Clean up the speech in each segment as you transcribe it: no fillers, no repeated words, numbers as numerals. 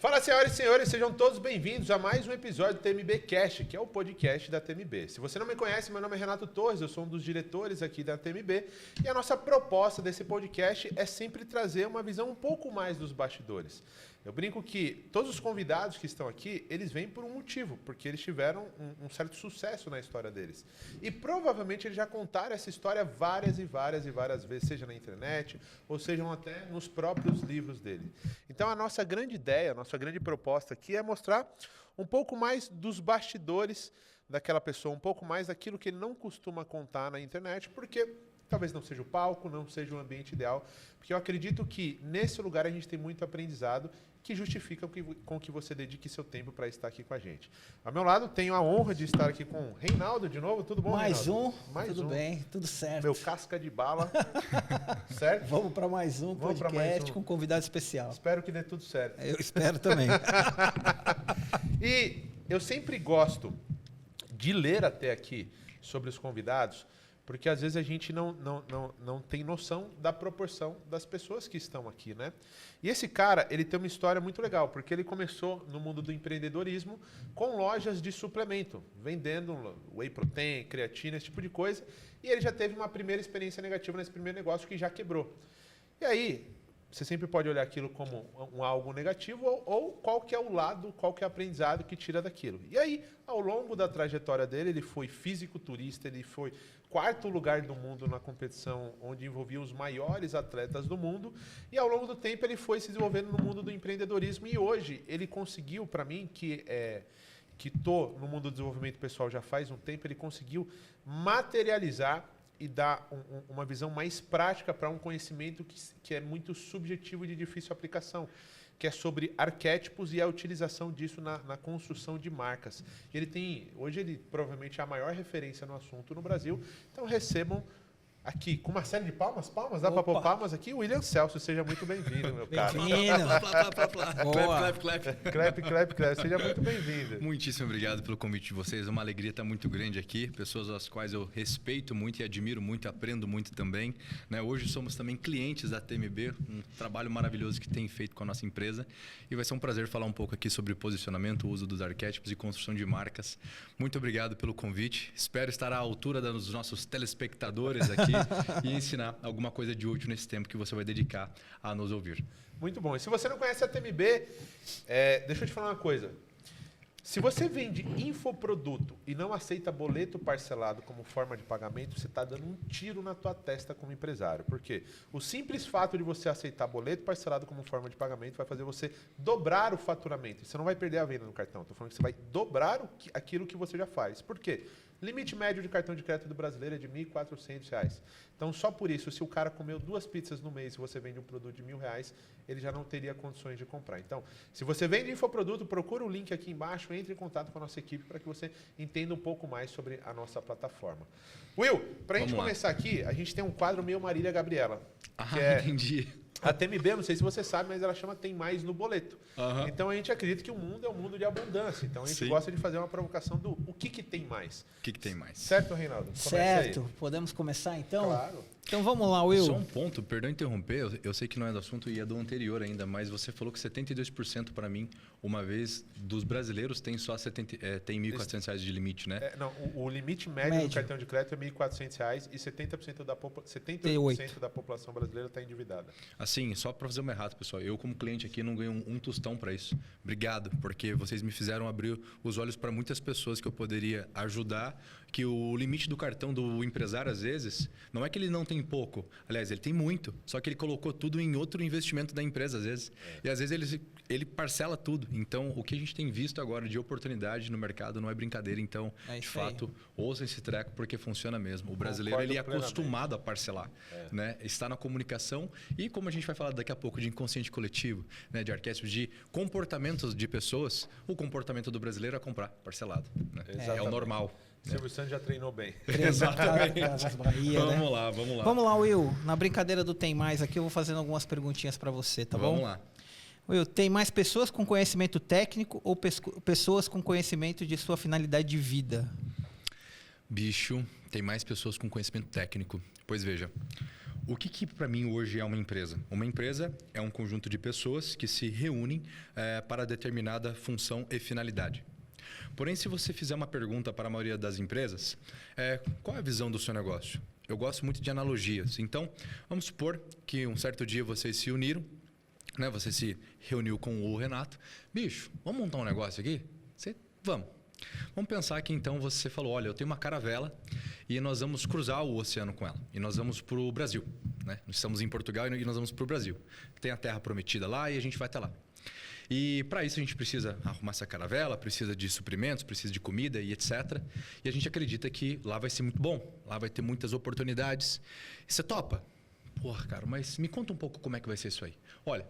Fala, senhoras e senhores, sejam todos bem-vindos a mais um episódio do TMB Cast, que é o podcast da TMB. Se você não me conhece, meu nome é Renato Torres, eu sou um dos diretores aqui da TMB e a nossa proposta desse podcast é sempre trazer uma visão um pouco mais dos bastidores. Eu brinco que todos os convidados que estão aqui, eles vêm por um motivo, porque eles tiveram um certo sucesso na história deles. E provavelmente eles já contaram essa história várias vezes, seja na internet ou sejam até nos próprios livros dele. Então a nossa grande ideia, a nossa grande proposta aqui é mostrar um pouco mais dos bastidores daquela pessoa, um pouco mais daquilo que ele não costuma contar na internet, porque talvez não seja o palco, não seja o ambiente ideal, porque eu acredito que nesse lugar a gente tem muito aprendizado que justifica com que você dedique seu tempo para estar aqui com a gente. Ao meu lado, tenho a honra de estar aqui com o Reinaldo de novo. Tudo bom, Reinaldo? Tudo bem, tudo certo. Meu casca de bala, certo? Vamos para mais um podcast com um convidado especial. Espero que dê tudo certo. Eu espero também. E eu sempre gosto de ler até aqui sobre os convidados, porque às vezes a gente não tem noção da proporção das pessoas que estão aqui, né? E esse cara, ele tem uma história muito legal, porque ele começou no mundo do empreendedorismo com lojas de suplemento, vendendo whey protein, creatina, esse tipo de coisa, e ele já teve uma primeira experiência negativa nesse primeiro negócio que já quebrou. E aí, você sempre pode olhar aquilo como algo negativo ou qual que é o lado, qual que é o aprendizado que tira daquilo. E aí, ao longo da trajetória dele, ele foi fisiculturista, ele foi quarto lugar do mundo na competição onde envolvia os maiores atletas do mundo, e ao longo do tempo ele foi se desenvolvendo no mundo do empreendedorismo, e hoje ele conseguiu, para mim, que estou no mundo do desenvolvimento pessoal já faz um tempo, ele conseguiu materializar e dar uma visão mais prática para um conhecimento que é muito subjetivo e de difícil aplicação, que é sobre arquétipos e a utilização disso na construção de marcas. Hoje ele provavelmente é a maior referência no assunto no Brasil, então recebam aqui, com uma série de palmas, dá para pôr palmas aqui? William Celso, seja muito bem-vindo, meu cara. Bem-vindo. Clap, seja muito bem-vindo. Muitíssimo obrigado pelo convite de vocês, é uma alegria estar muito grande aqui, pessoas às quais eu respeito muito e admiro muito, aprendo muito também, né? Hoje somos também clientes da TMB, um trabalho maravilhoso que tem feito com a nossa empresa, e vai ser um prazer falar um pouco aqui sobre posicionamento, o uso dos arquétipos e construção de marcas. Muito obrigado pelo convite, espero estar à altura dos nossos telespectadores aqui, e ensinar alguma coisa de útil nesse tempo que você vai dedicar a nos ouvir. Muito bom. E se você não conhece a TMB, deixa eu te falar uma coisa. Se você vende infoproduto e não aceita boleto parcelado como forma de pagamento, você está dando um tiro na tua testa como empresário. Por quê? O simples fato de você aceitar boleto parcelado como forma de pagamento vai fazer você dobrar o faturamento. Você não vai perder a venda no cartão. Estou falando que você vai dobrar aquilo que você já faz. Por quê? Limite médio de cartão de crédito do brasileiro é de R$ 1.400. Então, só por isso, se o cara comeu 2 pizzas no mês e você vende um produto de R$ 1.000, ele já não teria condições de comprar. Então, se você vende infoproduto, procura o link aqui embaixo, entre em contato com a nossa equipe para que você entenda um pouco mais sobre a nossa plataforma. Will, para a gente começar aqui, a gente tem um quadro meio Marília Gabriela. Entendi. A TMB, não sei se você sabe, mas ela chama Tem Mais no Boleto. Então a gente acredita que o mundo é um mundo de abundância. Então a gente gosta de fazer uma provocação do o que tem mais. O que tem mais? Certo, Reinaldo? Certo. Podemos começar então? Claro. Então vamos lá, Will. Só um ponto, perdão interromper, eu sei que não é do assunto e é do anterior ainda, mas você falou que 72% para mim, uma vez, dos brasileiros tem só tem R$ 1.400 de limite, né? Não, o limite médio do cartão de crédito é R$ 1.400 e 78% da população brasileira está endividada. Assim, só para fazer uma errata, pessoal, eu como cliente aqui não ganho um tostão para isso. Obrigado, porque vocês me fizeram abrir os olhos para muitas pessoas que eu poderia ajudar, que o limite do cartão do empresário, às vezes, não é que ele não tem pouco. Aliás, ele tem muito, só que ele colocou tudo em outro investimento da empresa, às vezes. E às vezes ele parcela tudo. Então, o que a gente tem visto agora de oportunidade no mercado não é brincadeira. Então, de fato, ouça esse treco porque funciona mesmo. O brasileiro ele é acostumado a parcelar. Né? Está na comunicação e, como a gente vai falar daqui a pouco, de inconsciente coletivo, né? De arquétipos, de comportamentos de pessoas, o comportamento do brasileiro é comprar parcelado. Né? É o normal. Silvio Santos já treinou bem. Exatamente. Bahia, vamos né? Vamos lá. Vamos lá, Will. Na brincadeira do Tem Mais aqui, eu vou fazendo algumas perguntinhas para você, tá bom? Vamos lá. Will, tem mais pessoas com conhecimento técnico ou pessoas com conhecimento de sua finalidade de vida? Bicho, tem mais pessoas com conhecimento técnico. Pois veja, O que para mim hoje é uma empresa? Uma empresa é um conjunto de pessoas que se reúnem para determinada função e finalidade. Porém, se você fizer uma pergunta para a maioria das empresas, qual é a visão do seu negócio? Eu gosto muito de analogias. Então, vamos supor que um certo dia vocês se uniram, né? Você se reuniu com o Renato. Bicho, vamos montar um negócio aqui? Vamos. Vamos pensar que então você falou, olha, eu tenho uma caravela e nós vamos cruzar o oceano com ela. E nós vamos para o Brasil. Né? Nós estamos em Portugal e nós vamos para o Brasil. Tem a terra prometida lá e a gente vai até lá. E para isso a gente precisa arrumar essa caravela, precisa de suprimentos, precisa de comida e etc. E a gente acredita que lá vai ser muito bom, lá vai ter muitas oportunidades. E você topa? Porra, cara, mas me conta um pouco como é que vai ser isso aí. Olha,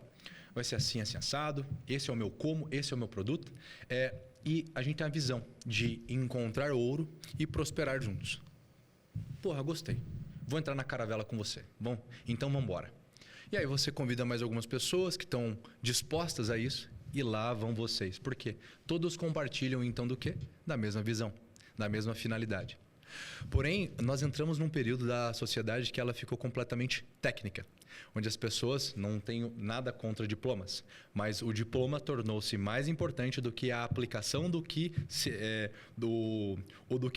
vai ser assim, assim, assado, esse é o meu como, esse é o meu produto. E a gente tem a visão de encontrar ouro e prosperar juntos. Porra, gostei. Vou entrar na caravela com você. Bom, então vamos embora. E aí você convida mais algumas pessoas que estão dispostas a isso e lá vão vocês. Por quê? Todos compartilham então do quê? Da mesma visão, da mesma finalidade. Porém, nós entramos num período da sociedade que ela ficou completamente técnica, onde as pessoas não têm nada contra diplomas, mas o diploma tornou-se mais importante do que a aplicação do que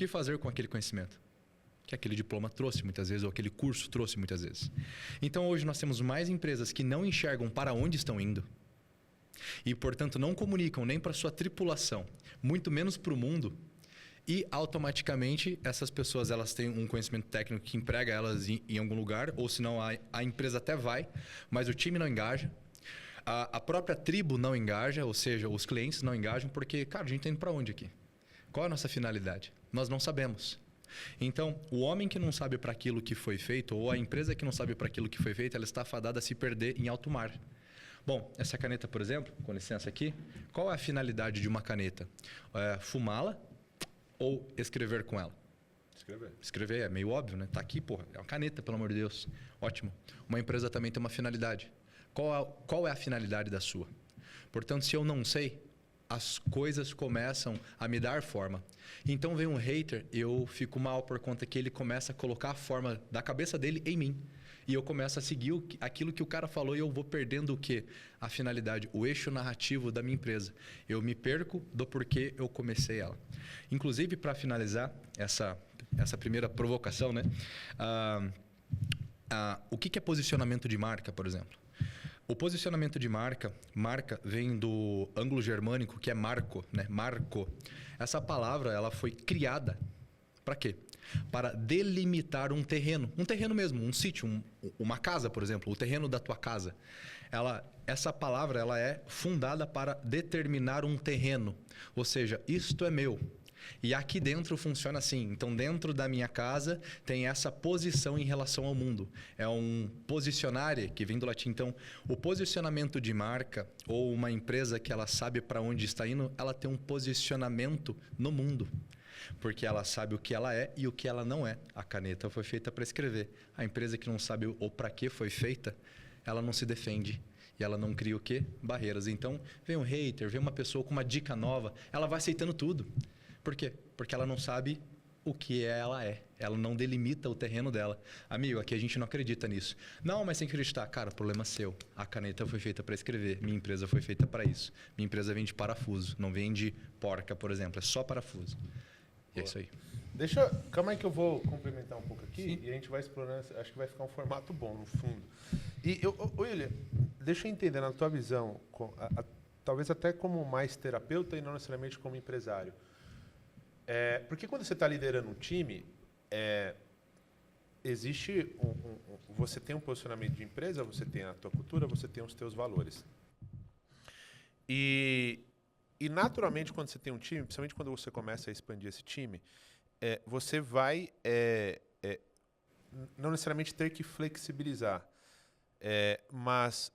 fazer com aquele conhecimento que aquele diploma trouxe muitas vezes, ou aquele curso trouxe muitas vezes. Então, hoje nós temos mais empresas que não enxergam para onde estão indo e, portanto, não comunicam nem para sua tripulação, muito menos para o mundo. E automaticamente essas pessoas elas têm um conhecimento técnico que emprega elas em algum lugar, ou senão a empresa até vai, mas o time não engaja. A própria tribo não engaja, ou seja, os clientes não engajam, porque, cara, a gente está indo para onde aqui? Qual é a nossa finalidade? Nós não sabemos. Então, o homem que não sabe para aquilo que foi feito, ou a empresa que não sabe para aquilo que foi feito, ela está fadada a se perder em alto mar. Bom, essa caneta, por exemplo, com licença aqui, qual é a finalidade de uma caneta? Fumá-la ou escrever com ela? Escrever é meio óbvio, né? Tá aqui, porra, é uma caneta, pelo amor de Deus. Ótimo. Uma empresa também tem uma finalidade. Qual é a finalidade da sua? Portanto, se eu não sei, as coisas começam a me dar forma. Então vem um hater, eu fico mal por conta que ele começa a colocar a forma da cabeça dele em mim. E eu começo a seguir aquilo que o cara falou e eu vou perdendo o quê? A finalidade, o eixo narrativo da minha empresa. Eu me perco do porquê eu comecei ela. Inclusive, para finalizar essa primeira provocação, né? O que é posicionamento de marca, por exemplo? O posicionamento de marca vem do ângulo-germânico, que é marco, né? Marco. Essa palavra ela foi criada para quê? Para delimitar um terreno mesmo, um sítio, uma casa, por exemplo, o terreno da tua casa. Essa palavra ela é fundada para determinar um terreno, ou seja, isto é meu. E aqui dentro funciona assim. Então, dentro da minha casa tem essa posição em relação ao mundo. É um posicionare, que vem do latim. Então, o posicionamento de marca ou uma empresa que ela sabe para onde está indo, ela tem um posicionamento no mundo. Porque ela sabe o que ela é e o que ela não é. A caneta foi feita para escrever. A empresa que não sabe o para que foi feita, ela não se defende. E ela não cria o quê? Barreiras. Então, vem um hater, vem uma pessoa com uma dica nova, ela vai aceitando tudo. Por quê? Porque ela não sabe o que ela é. Ela não delimita o terreno dela. Amigo, aqui a gente não acredita nisso. Não, mas sem acreditar. Cara, o problema é seu. A caneta foi feita para escrever. Minha empresa foi feita para isso. Minha empresa vende parafuso. Não vende porca, por exemplo. É só parafuso. E é isso aí. Calma aí que eu vou complementar um pouco aqui. Sim. E a gente vai explorando. Acho que vai ficar um formato bom, no fundo. E, William, deixa eu entender na tua visão, talvez até como mais terapeuta e não necessariamente como empresário. Porque quando você está liderando um time, existe você tem um posicionamento de empresa, você tem a tua cultura, você tem os teus valores. E naturalmente, quando você tem um time, principalmente quando você começa a expandir esse time, você vai não necessariamente ter que flexibilizar, mas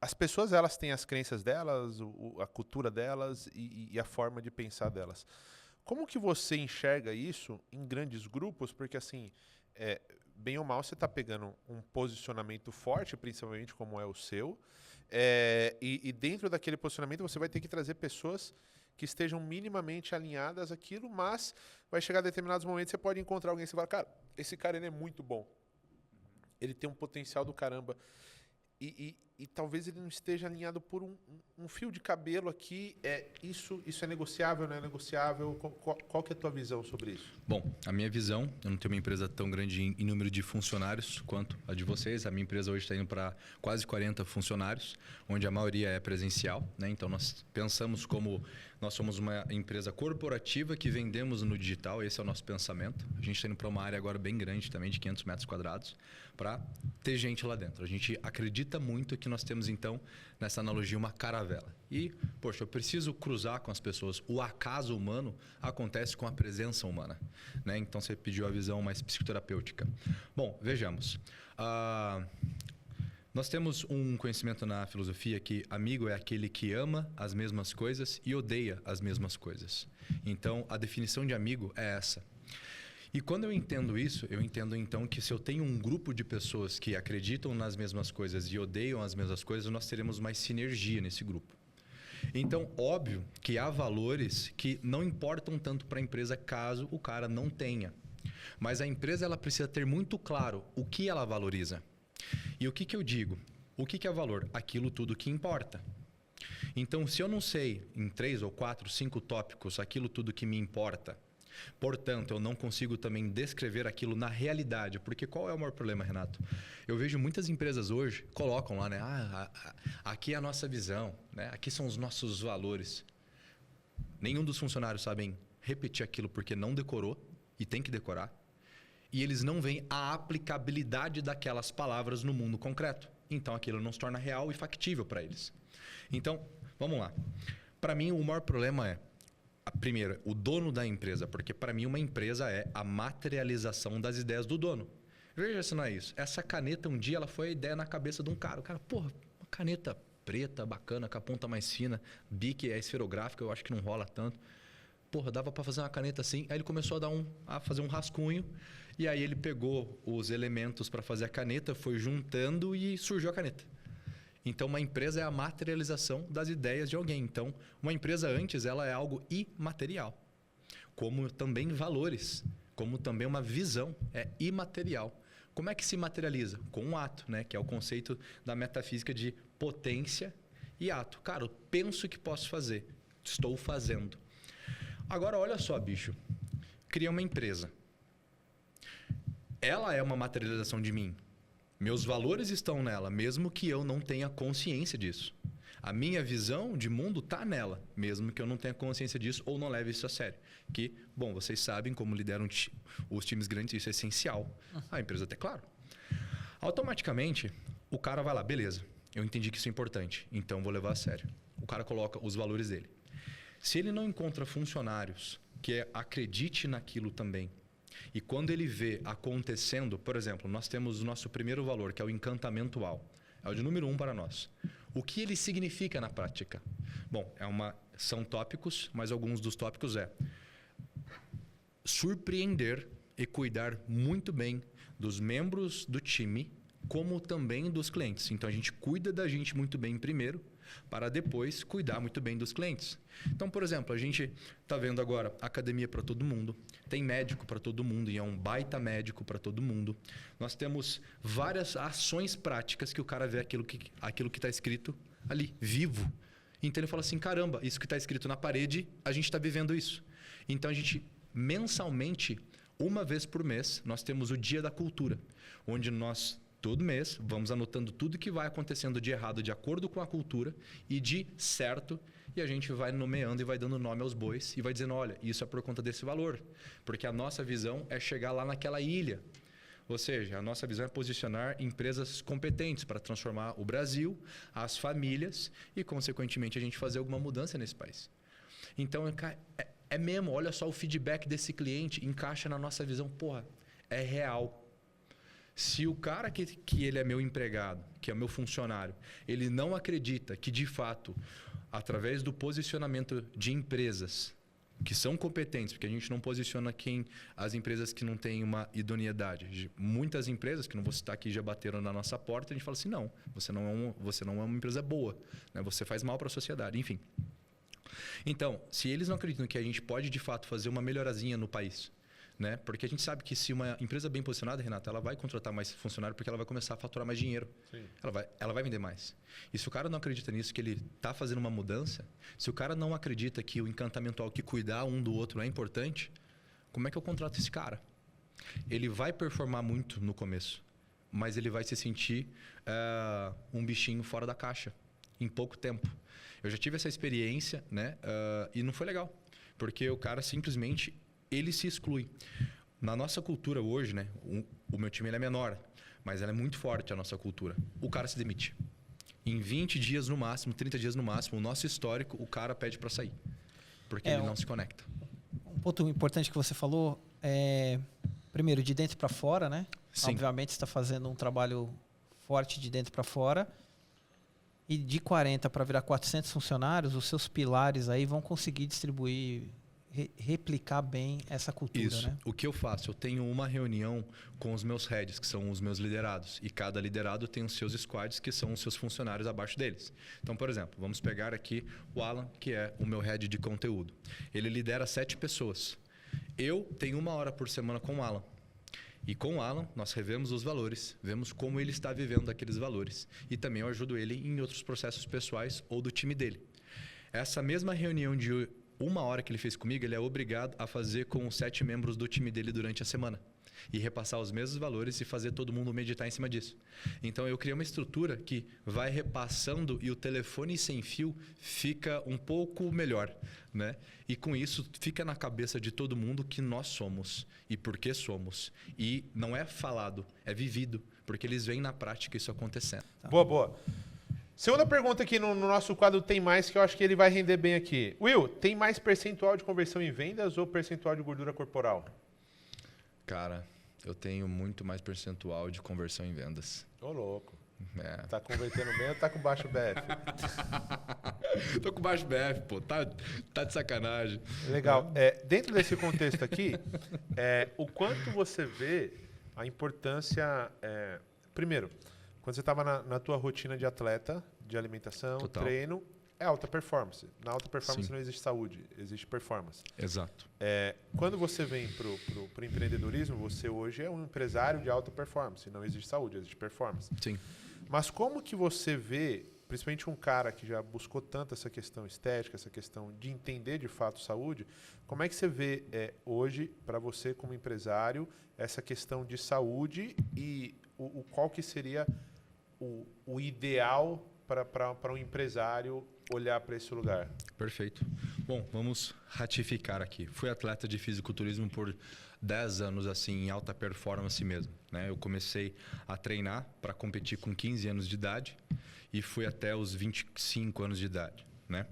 as pessoas elas têm as crenças delas, a cultura delas e a forma de pensar delas. Como que você enxerga isso em grandes grupos? Porque, assim, bem ou mal, você está pegando um posicionamento forte, principalmente como é o seu, e dentro daquele posicionamento você vai ter que trazer pessoas que estejam minimamente alinhadas àquilo, mas vai chegar a determinados momentos, você pode encontrar alguém que você fala, cara, esse cara ele é muito bom. ele tem um potencial do caramba. E talvez ele não esteja alinhado por um fio de cabelo aqui. Isso é negociável, não é negociável? Qual que é a tua visão sobre isso? Bom, a minha visão, eu não tenho uma empresa tão grande em número de funcionários quanto a de vocês. A minha empresa hoje está indo para quase 40 funcionários, onde a maioria é presencial, né? Então, nós pensamos como nós somos uma empresa corporativa que vendemos no digital. Esse é o nosso pensamento. A gente está indo para uma área agora bem grande também, de 500 metros quadrados, para ter gente lá dentro. A gente acredita muito que nós temos, então, nessa analogia, uma caravela. E, poxa, eu preciso cruzar com as pessoas. O acaso humano acontece com a presença humana, né? Então, você pediu a visão mais psicoterapêutica. Bom, vejamos. Nós temos um conhecimento na filosofia que amigo é aquele que ama as mesmas coisas e odeia as mesmas coisas. Então, a definição de amigo é essa. E quando eu entendo isso, eu entendo então que se eu tenho um grupo de pessoas que acreditam nas mesmas coisas e odeiam as mesmas coisas, nós teremos mais sinergia nesse grupo. Então, óbvio que há valores que não importam tanto para a empresa caso o cara não tenha. Mas a empresa ela precisa ter muito claro o que ela valoriza. E o que eu digo? O que é valor? Aquilo tudo que importa. Então, se eu não sei em 3 ou 4, 5 tópicos aquilo tudo que me importa, portanto, eu não consigo também descrever aquilo na realidade. Porque qual é o maior problema, Renato? Eu vejo muitas empresas hoje colocam lá, né? Aqui é a nossa visão, né? Aqui são os nossos valores. Nenhum dos funcionários sabem repetir aquilo porque não decorou e tem que decorar. E eles não veem a aplicabilidade daquelas palavras no mundo concreto. Então, aquilo não se torna real e factível para eles. Então, vamos lá. Para mim, o maior problema é, primeiro, o dono da empresa. Porque, para mim, uma empresa é a materialização das ideias do dono. Veja se não é isso. Essa caneta, um dia, ela foi a ideia na cabeça de um cara. O cara, porra, uma caneta preta, bacana, com a ponta mais fina. Bic é esferográfica, eu acho que não rola tanto. Porra, dava para fazer uma caneta assim. Aí ele começou a fazer um rascunho. E aí ele pegou os elementos para fazer a caneta, foi juntando e surgiu a caneta. Então, uma empresa é a materialização das ideias de alguém. Então, uma empresa antes, ela é algo imaterial. Como também valores. Como também uma visão. É imaterial. Como é que se materializa? Com um ato, né? Que é o conceito da metafísica de potência e ato. Cara, eu penso que posso fazer. Estou fazendo. Agora, olha só, bicho. Cria uma empresa. Ela é uma materialização de mim. Meus valores estão nela, mesmo que eu não tenha consciência disso. A minha visão de mundo está nela, mesmo que eu não tenha consciência disso ou não leve isso a sério. Que, bom, vocês sabem como lideram os times grandes, isso é essencial. A empresa até claro. Automaticamente, o cara vai lá, beleza, eu entendi que isso é importante, então vou levar a sério. O cara coloca os valores dele. Se ele não encontra funcionários que acredite naquilo também, e quando ele vê acontecendo, por exemplo, nós temos o nosso primeiro valor, que é o encantamentual. É o de número 1 para nós. O que ele significa na prática? Bom, são tópicos, mas alguns dos tópicos é surpreender e cuidar muito bem dos membros do time, como também dos clientes. Então, a gente cuida da gente muito bem primeiro, para depois cuidar muito bem dos clientes. Então, por exemplo, a gente está vendo agora academia para todo mundo, tem médico para todo mundo e é um baita médico para todo mundo. Nós temos várias ações práticas que o cara vê aquilo que está escrito ali, vivo. Então, ele fala assim, caramba, isso que está escrito na parede, a gente está vivendo isso. Então, a gente, mensalmente, uma vez por mês, nós temos o Dia da Cultura, onde nós... Todo mês, vamos anotando tudo que vai acontecendo de errado de acordo com a cultura e de certo. E a gente vai nomeando e vai dando nome aos bois e vai dizendo, olha, isso é por conta desse valor. Porque a nossa visão é chegar lá naquela ilha. Ou seja, a nossa visão é posicionar empresas competentes para transformar o Brasil, as famílias e, consequentemente, a gente fazer alguma mudança nesse país. Então, é mesmo, olha só o feedback desse cliente, encaixa na nossa visão, porra, é real. Se o cara que ele é meu empregado, que é meu funcionário, ele não acredita que, de fato, através do posicionamento de empresas que são competentes, porque a gente não posiciona as empresas que não têm uma idoneidade. Muitas empresas, que não vou citar aqui, já bateram na nossa porta, a gente fala assim, não, você não é uma empresa boa, né? Você faz mal para a sociedade, enfim. Então, se eles não acreditam que a gente pode, de fato, fazer uma melhorazinha no país, né? Porque a gente sabe que se uma empresa bem posicionada, Renata, ela vai contratar mais funcionário porque ela vai começar a faturar mais dinheiro. Sim. Ela vai vender mais. E se o cara não acredita nisso, que ele está fazendo uma mudança, se o cara não acredita que o encantamento, que cuidar um do outro é importante, como é que eu contrato esse cara? Ele vai performar muito no começo, mas ele vai se sentir um bichinho fora da caixa em pouco tempo. Eu já tive essa experiência, né? E não foi legal, porque o cara simplesmente ele se exclui. Na nossa cultura hoje, né? O meu time ele é menor, mas ela é muito forte a nossa cultura. O cara se demite. Em 20 dias no máximo, 30 dias no máximo, o nosso histórico, o cara pede para sair, porque ele não se conecta. Um ponto importante que você falou é, primeiro, de dentro para fora, né? Sim. Obviamente, você está fazendo um trabalho forte de dentro para fora. E de 40 para virar 400 funcionários, os seus pilares aí vão conseguir distribuir, replicar bem essa cultura, Isso. né? O que eu faço? Eu tenho uma reunião com os meus heads, que são os meus liderados. E cada liderado tem os seus squads, que são os seus funcionários abaixo deles. Então, por exemplo, vamos pegar aqui o Alan, que é o meu head de conteúdo. Ele lidera 7 pessoas. Eu tenho 1 hora por semana com o Alan. E com o Alan, nós revemos os valores, vemos como ele está vivendo aqueles valores. E também eu ajudo ele em outros processos pessoais ou do time dele. Essa mesma reunião de 1 hora que ele fez comigo, ele é obrigado a fazer com os 7 membros do time dele durante a semana. E repassar os mesmos valores e fazer todo mundo meditar em cima disso. Então eu criei uma estrutura que vai repassando e o telefone sem fio fica um pouco melhor, né? E com isso fica na cabeça de todo mundo que nós somos e por que somos. E não é falado, é vivido, porque eles veem na prática isso acontecendo. Boa, boa. Segunda pergunta aqui no nosso quadro Tem Mais, que eu acho que ele vai render bem aqui. Will, tem mais percentual de conversão em vendas ou percentual de gordura corporal? Cara, eu tenho muito mais percentual de conversão em vendas. Ô, louco. É. Tá convertendo bem ou tá com baixo BF? Tô com baixo BF, pô. Tá de sacanagem. Legal. Dentro desse contexto aqui, o quanto você vê a importância... primeiro, quando você estava na tua rotina de atleta, de alimentação, Total. treino, é alta performance. Na alta performance Sim. não existe saúde, existe performance. Exato. Quando você vem pro empreendedorismo, você hoje é um empresário de alta performance. Não existe saúde, existe performance. Sim. Mas como que você vê, principalmente um cara que já buscou tanto essa questão estética, essa questão de entender de fato saúde, como é que você vê hoje, para você como empresário, essa questão de saúde e qual que seria o ideal para um empresário olhar para esse lugar? Perfeito. Bom, vamos ratificar aqui. Fui atleta de fisiculturismo por 10 anos, assim, em alta performance mesmo, né? Eu comecei a treinar para competir com 15 anos de idade e fui até os 25 anos de idade, né?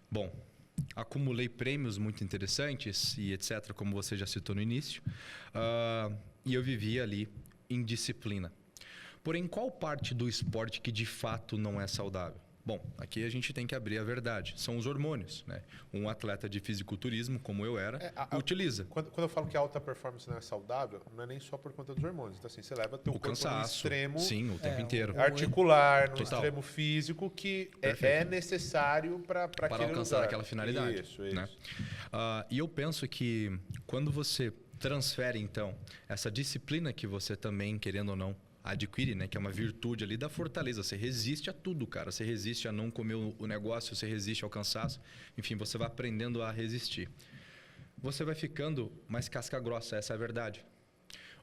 Bom, acumulei prêmios muito interessantes e etc., como você já citou no início, e eu vivia ali em disciplina. Porém, qual parte do esporte que de fato não é saudável? Bom, aqui a gente tem que abrir a verdade. São os hormônios, né? Um atleta de fisiculturismo, como eu era, utiliza. Quando eu falo que a alta performance não é saudável, não é nem só por conta dos hormônios. Então, assim, você leva teu corpo no extremo sim, o tempo inteiro. articular, no Total. extremo físico, que é Perfeito. necessário para alcançar lugar. aquela finalidade. Isso. Né? E eu penso que quando você transfere, então, essa disciplina que você também, querendo ou não, adquire, né? Que é uma virtude ali da fortaleza. Você resiste a tudo, cara. Você resiste a não comer o negócio, você resiste ao cansaço. Enfim, você vai aprendendo a resistir. Você vai ficando mais casca grossa, essa é a verdade.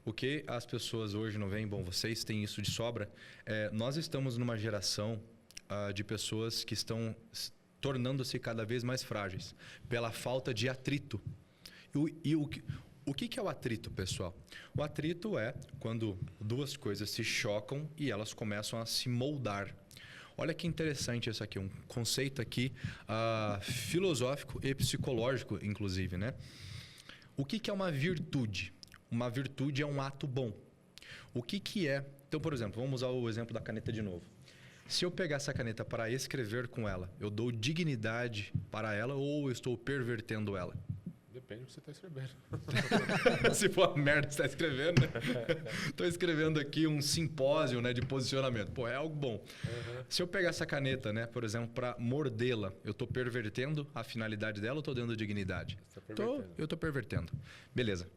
O que as pessoas hoje não veem, bom, vocês têm isso de sobra, nós estamos numa geração de pessoas que estão tornando-se cada vez mais frágeis pela falta de atrito. O que é o atrito, pessoal? O atrito é quando duas coisas se chocam e elas começam a se moldar. Olha que interessante isso aqui, um conceito aqui filosófico e psicológico, inclusive, né? O que é uma virtude? Uma virtude é um ato bom. O que é? Então, por exemplo, vamos usar o exemplo da caneta de novo. Se eu pegar essa caneta para escrever com ela, eu dou dignidade para ela ou eu estou pervertendo ela? Depende do que você está escrevendo. Se for a merda que você está escrevendo, né? Estou escrevendo aqui um simpósio, né, de posicionamento. Pô, é algo bom. Uhum. Se eu pegar essa caneta, né, por exemplo, para mordê-la, eu estou pervertendo a finalidade dela ou estou dando dignidade? Eu estou pervertendo. Beleza.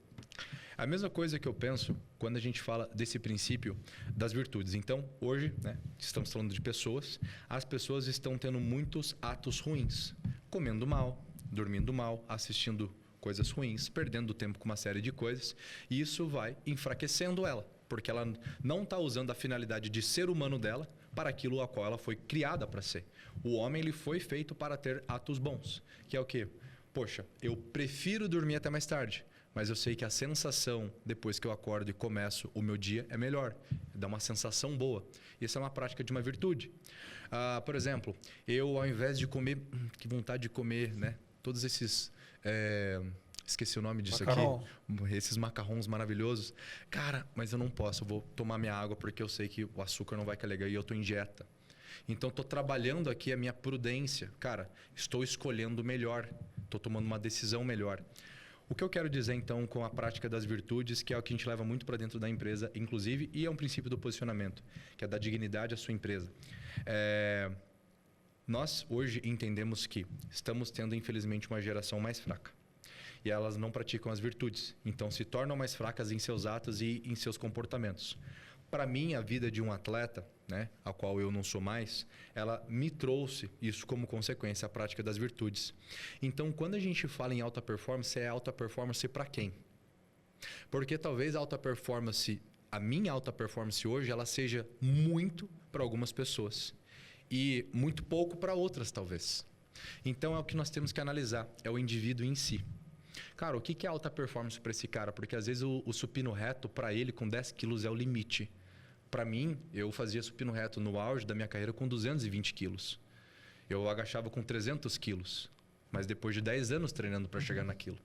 A mesma coisa que eu penso quando a gente fala desse princípio das virtudes. Então, hoje, né, estamos falando de pessoas. As pessoas estão tendo muitos atos ruins. Comendo mal, dormindo mal, assistindo coisas ruins, perdendo tempo com uma série de coisas. E isso vai enfraquecendo ela, porque ela não está usando a finalidade de ser humano dela para aquilo a qual ela foi criada para ser. O homem ele foi feito para ter atos bons, que é o quê? Poxa, eu prefiro dormir até mais tarde. Mas eu sei que a sensação, depois que eu acordo e começo o meu dia, é melhor. Dá uma sensação boa. Isso é uma prática de uma virtude. Por exemplo, eu ao invés de comer... Que vontade de comer, né? Todos esses... esqueci o nome disso Macarrão. aqui. Esses macarrons maravilhosos. Cara, mas eu não posso. Eu vou tomar minha água porque eu sei que o açúcar não vai carregar e eu estou em dieta. Então, estou trabalhando aqui a minha prudência. Cara, estou escolhendo melhor. Estou tomando uma decisão melhor. O que eu quero dizer, então, com a prática das virtudes, que é o que a gente leva muito para dentro da empresa, inclusive, e é um princípio do posicionamento, que é dar dignidade à sua empresa. Nós, hoje, entendemos que estamos tendo, infelizmente, uma geração mais fraca. E elas não praticam as virtudes. Então, se tornam mais fracas em seus atos e em seus comportamentos. Para mim, a vida de um atleta, né, a qual eu não sou mais, ela me trouxe isso como consequência, a prática das virtudes. Então, quando a gente fala em alta performance, é alta performance para quem? Porque talvez a alta performance, a minha alta performance hoje, ela seja muito para algumas pessoas e muito pouco para outras, talvez. Então, é o que nós temos que analisar, é o indivíduo em si. Cara, o que é alta performance para esse cara? Porque às vezes o supino reto, para ele, com 10 quilos é o limite. Para mim, eu fazia supino reto no auge da minha carreira com 220 quilos. Eu agachava com 300 quilos, mas depois de 10 anos treinando para chegar naquilo.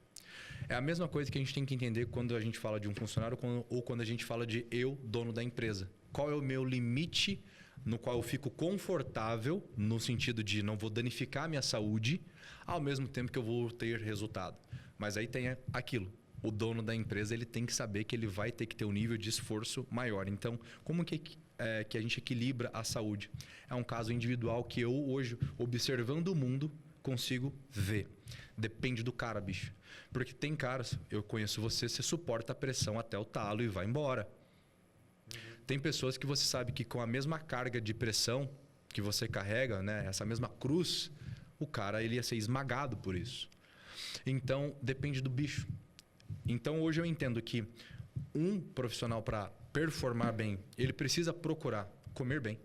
É a mesma coisa que a gente tem que entender quando a gente fala de um funcionário ou quando a gente fala de eu, dono da empresa. Qual é o meu limite no qual eu fico confortável, no sentido de não vou danificar a minha saúde, ao mesmo tempo que eu vou ter resultado. Mas aí tem aquilo. O dono da empresa ele tem que saber que ele vai ter que ter um nível de esforço maior. Então, como que a gente equilibra a saúde? É um caso individual que eu hoje, observando o mundo, consigo ver. Depende do cara, bicho. Porque tem caras, eu conheço você suporta a pressão até o talo e vai embora. Tem pessoas que você sabe que com a mesma carga de pressão que você carrega, né, essa mesma cruz, o cara ele ia ser esmagado por isso. Então, depende do bicho. Então, hoje eu entendo que um profissional, para performar bem, ele precisa procurar comer bem.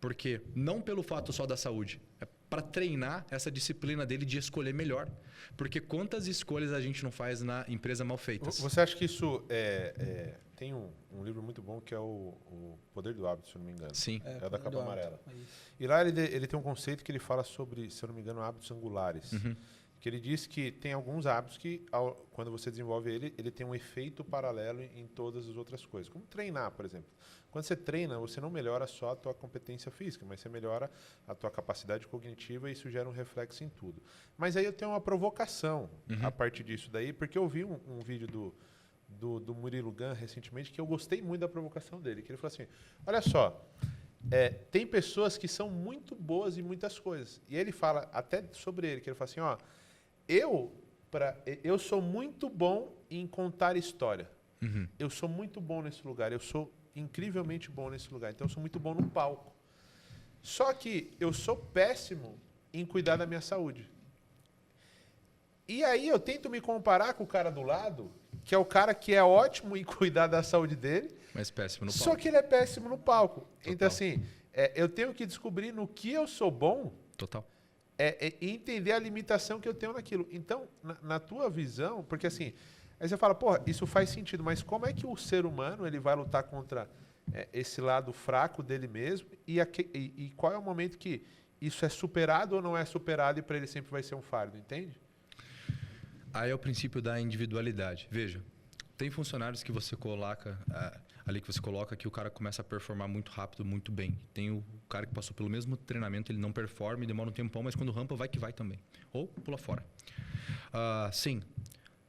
Porque não pelo fato só da saúde, é para treinar essa disciplina dele de escolher melhor. Porque quantas escolhas a gente não faz na empresa mal feitas? Você acha que isso tem um livro muito bom que é o Poder do Hábito, se eu não me engano. Sim. É da capa amarela. É isso. E lá ele tem um conceito que ele fala sobre, se eu não me engano, hábitos angulares. Que ele diz que tem alguns hábitos que, quando você desenvolve ele tem um efeito paralelo em todas as outras coisas. Como treinar, por exemplo. Quando você treina, você não melhora só a tua competência física, mas você melhora a tua capacidade cognitiva e isso gera um reflexo em tudo. Mas aí eu tenho uma provocação a partir disso daí, porque eu vi um vídeo do Murilo Gun recentemente que eu gostei muito da provocação dele. Que ele falou assim, olha só, tem pessoas que são muito boas em muitas coisas. E ele fala até sobre ele, que ele fala assim, ó, eu sou muito bom em contar história. Eu sou muito bom nesse lugar. Eu sou incrivelmente bom nesse lugar. Então, eu sou muito bom no palco. Só que eu sou péssimo em cuidar da minha saúde. E aí, eu tento me comparar com o cara do lado, que é o cara que é ótimo em cuidar da saúde dele. Mas péssimo no palco. Só que ele é péssimo no palco. Total. Então, assim, eu tenho que descobrir no que eu sou bom. Total. E entender a limitação que eu tenho naquilo. Então, na tua visão, porque assim, aí você fala, porra, isso faz sentido, mas como é que o ser humano ele vai lutar contra esse lado fraco dele mesmo e qual é o momento que isso é superado ou não é superado e para ele sempre vai ser um fardo, entende? Aí é o princípio da individualidade. Veja, tem funcionários que você coloca ali que você coloca que o cara começa a performar muito rápido, muito bem. Tem o cara que passou pelo mesmo treinamento, ele não performa e demora um tempão, mas quando rampa vai que vai também. Ou pula fora. Sim,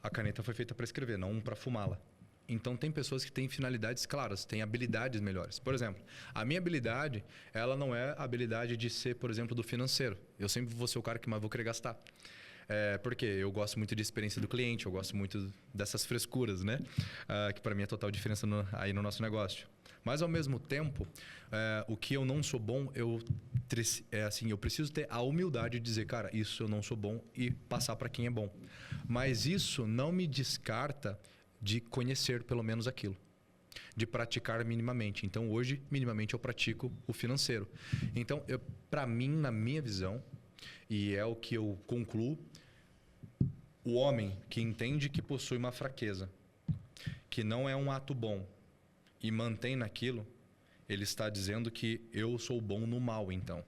a caneta foi feita para escrever, não para fumá-la. Então tem pessoas que têm finalidades claras, têm habilidades melhores. Por exemplo, a minha habilidade, ela não é a habilidade de ser, por exemplo, do financeiro. Eu sempre vou ser o cara que mais vou querer gastar. Porque eu gosto muito de experiência do cliente, eu gosto muito dessas frescuras, né? Que para mim é total diferença aí no nosso negócio. Mas ao mesmo tempo, o que eu não sou bom, eu preciso ter a humildade de dizer, cara, isso eu não sou bom e passar para quem é bom. Mas isso não me descarta de conhecer pelo menos aquilo, de praticar minimamente. Então hoje, minimamente, eu pratico o financeiro. Então, para mim, na minha visão, e é o que eu concluo, o homem que entende que possui uma fraqueza, que não é um ato bom, e mantém naquilo, ele está dizendo que eu sou bom no mal, então.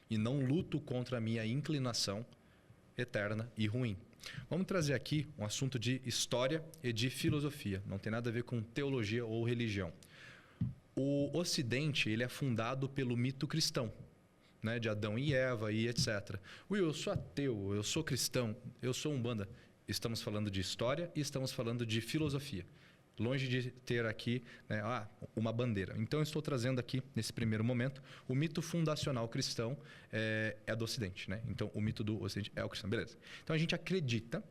E não luto contra a minha inclinação eterna e ruim. Vamos trazer aqui um assunto de história e de filosofia. Não tem nada a ver com teologia ou religião. O Ocidente, ele é fundado pelo mito cristão, né? De Adão e Eva e etc. Will, eu sou ateu, eu sou cristão, eu sou umbanda. Estamos falando de história e estamos falando de filosofia. Longe de ter aqui, né, uma bandeira. Então, eu estou trazendo aqui, nesse primeiro momento, o mito fundacional cristão é do Ocidente. Né? Então, o mito do Ocidente é o cristão. Beleza. Então, a gente acredita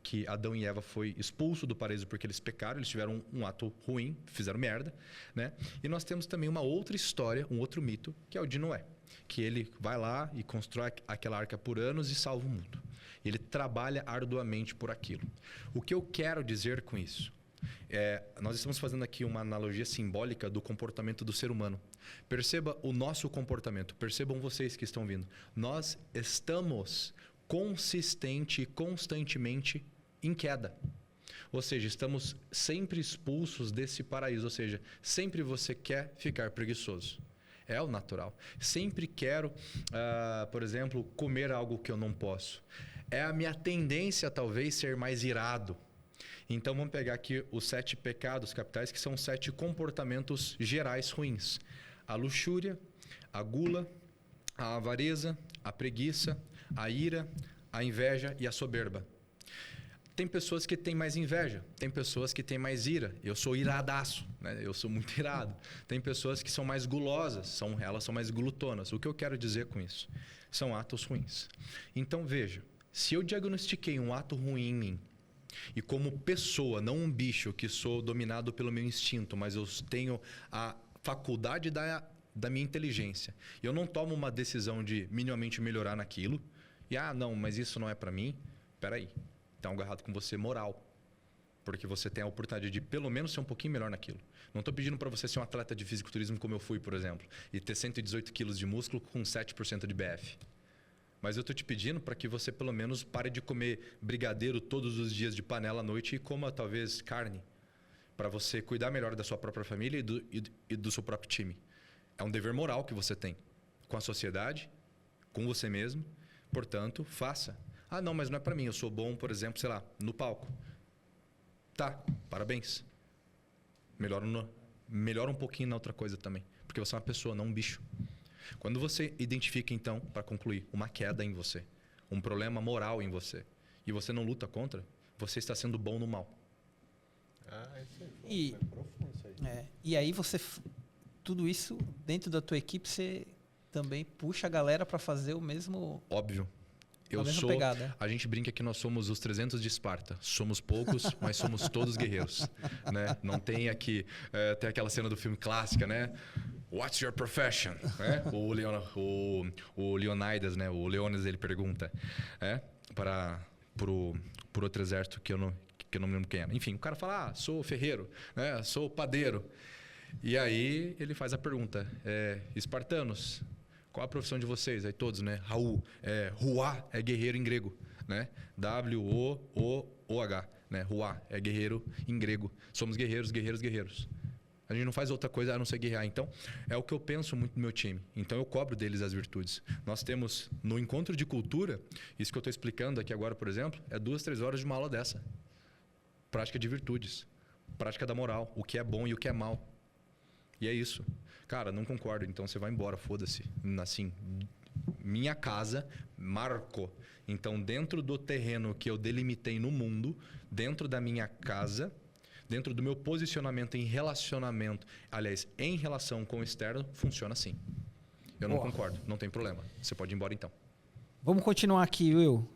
que Adão e Eva foi expulso do paraíso porque eles pecaram, eles tiveram um ato ruim, fizeram merda. Né? E nós temos também uma outra história, um outro mito, que é o de Noé. Que ele vai lá e constrói aquela arca por anos e salva o mundo. Ele trabalha arduamente por aquilo. O que eu quero dizer com isso? Nós estamos fazendo aqui uma analogia simbólica do comportamento do ser humano. Perceba o nosso comportamento. Percebam vocês que estão vindo. Nós estamos consistente e constantemente em queda. Ou seja, estamos sempre expulsos desse paraíso. Ou seja, sempre você quer ficar preguiçoso. É o natural. Sempre quero, por exemplo, comer algo que eu não posso. É a minha tendência, talvez, ser mais irado. Então, vamos pegar aqui os 7 pecados capitais, que são 7 comportamentos gerais ruins. A luxúria, a gula, a avareza, a preguiça, a ira, a inveja e a soberba. Tem pessoas que têm mais inveja, tem pessoas que têm mais ira. Eu sou iradaço, né? Eu sou muito irado. Tem pessoas que são mais gulosas, elas são mais glutonas. O que eu quero dizer com isso? São atos ruins. Então, veja, se eu diagnostiquei um ato ruim em mim, e como pessoa, não um bicho que sou dominado pelo meu instinto, mas eu tenho a faculdade da minha inteligência, eu não tomo uma decisão de minimamente melhorar naquilo, e não, mas isso não é para mim, peraí. Tem algo errado com você moral. Porque você tem a oportunidade de pelo menos ser um pouquinho melhor naquilo. Não estou pedindo para você ser um atleta de fisiculturismo como eu fui, por exemplo. E ter 118 quilos de músculo com 7% de BF. Mas eu estou te pedindo para que você pelo menos pare de comer brigadeiro todos os dias de panela à noite e coma talvez carne. Para você cuidar melhor da sua própria família e do seu próprio time. É um dever moral que você tem. Com a sociedade, com você mesmo. Portanto, faça. Não, mas não é para mim. Eu sou bom, por exemplo, sei lá, no palco. Tá, parabéns. Melhora um pouquinho na outra coisa também. Porque você é uma pessoa, não um bicho. Quando você identifica, então, para concluir, uma queda em você, um problema moral em você, e você não luta contra, você está sendo bom no mal. Isso aí foi profundo isso aí. E aí tudo isso, dentro da tua equipe, você também puxa a galera para fazer o mesmo... Óbvio. A gente brinca que nós somos os 300 de Esparta. Somos poucos, mas somos todos guerreiros. Né? Não tem aqui... tem aquela cena do filme clássica, né? What's your profession? Né? O Leonidas, né? O Leônidas, ele pergunta por outro exército que eu não me lembro quem era. Enfim, o cara fala, sou ferreiro, né? Sou padeiro. E aí ele faz a pergunta, espartanos... Qual a profissão de vocês? Aí todos, né? Raul. Ruá é guerreiro em grego, né? W-O-O-H, né? Ruá é guerreiro em grego. Somos guerreiros, guerreiros, guerreiros. A gente não faz outra coisa a não ser guerrear. Então, é o que eu penso muito no meu time. Então, eu cobro deles as virtudes. Nós temos, no encontro de cultura, isso que eu estou explicando aqui agora, por exemplo, é 2, 3 horas de uma aula dessa. Prática de virtudes. Prática da moral. O que é bom e o que é mal. E é isso. Cara, não concordo, então você vai embora, foda-se. Assim, minha casa, marco. Então, dentro do terreno que eu delimitei no mundo, dentro da minha casa, dentro do meu posicionamento em relacionamento, aliás, em relação com o externo, funciona assim. Eu não concordo, não tem problema. Você pode ir embora então. Vamos continuar aqui, Will.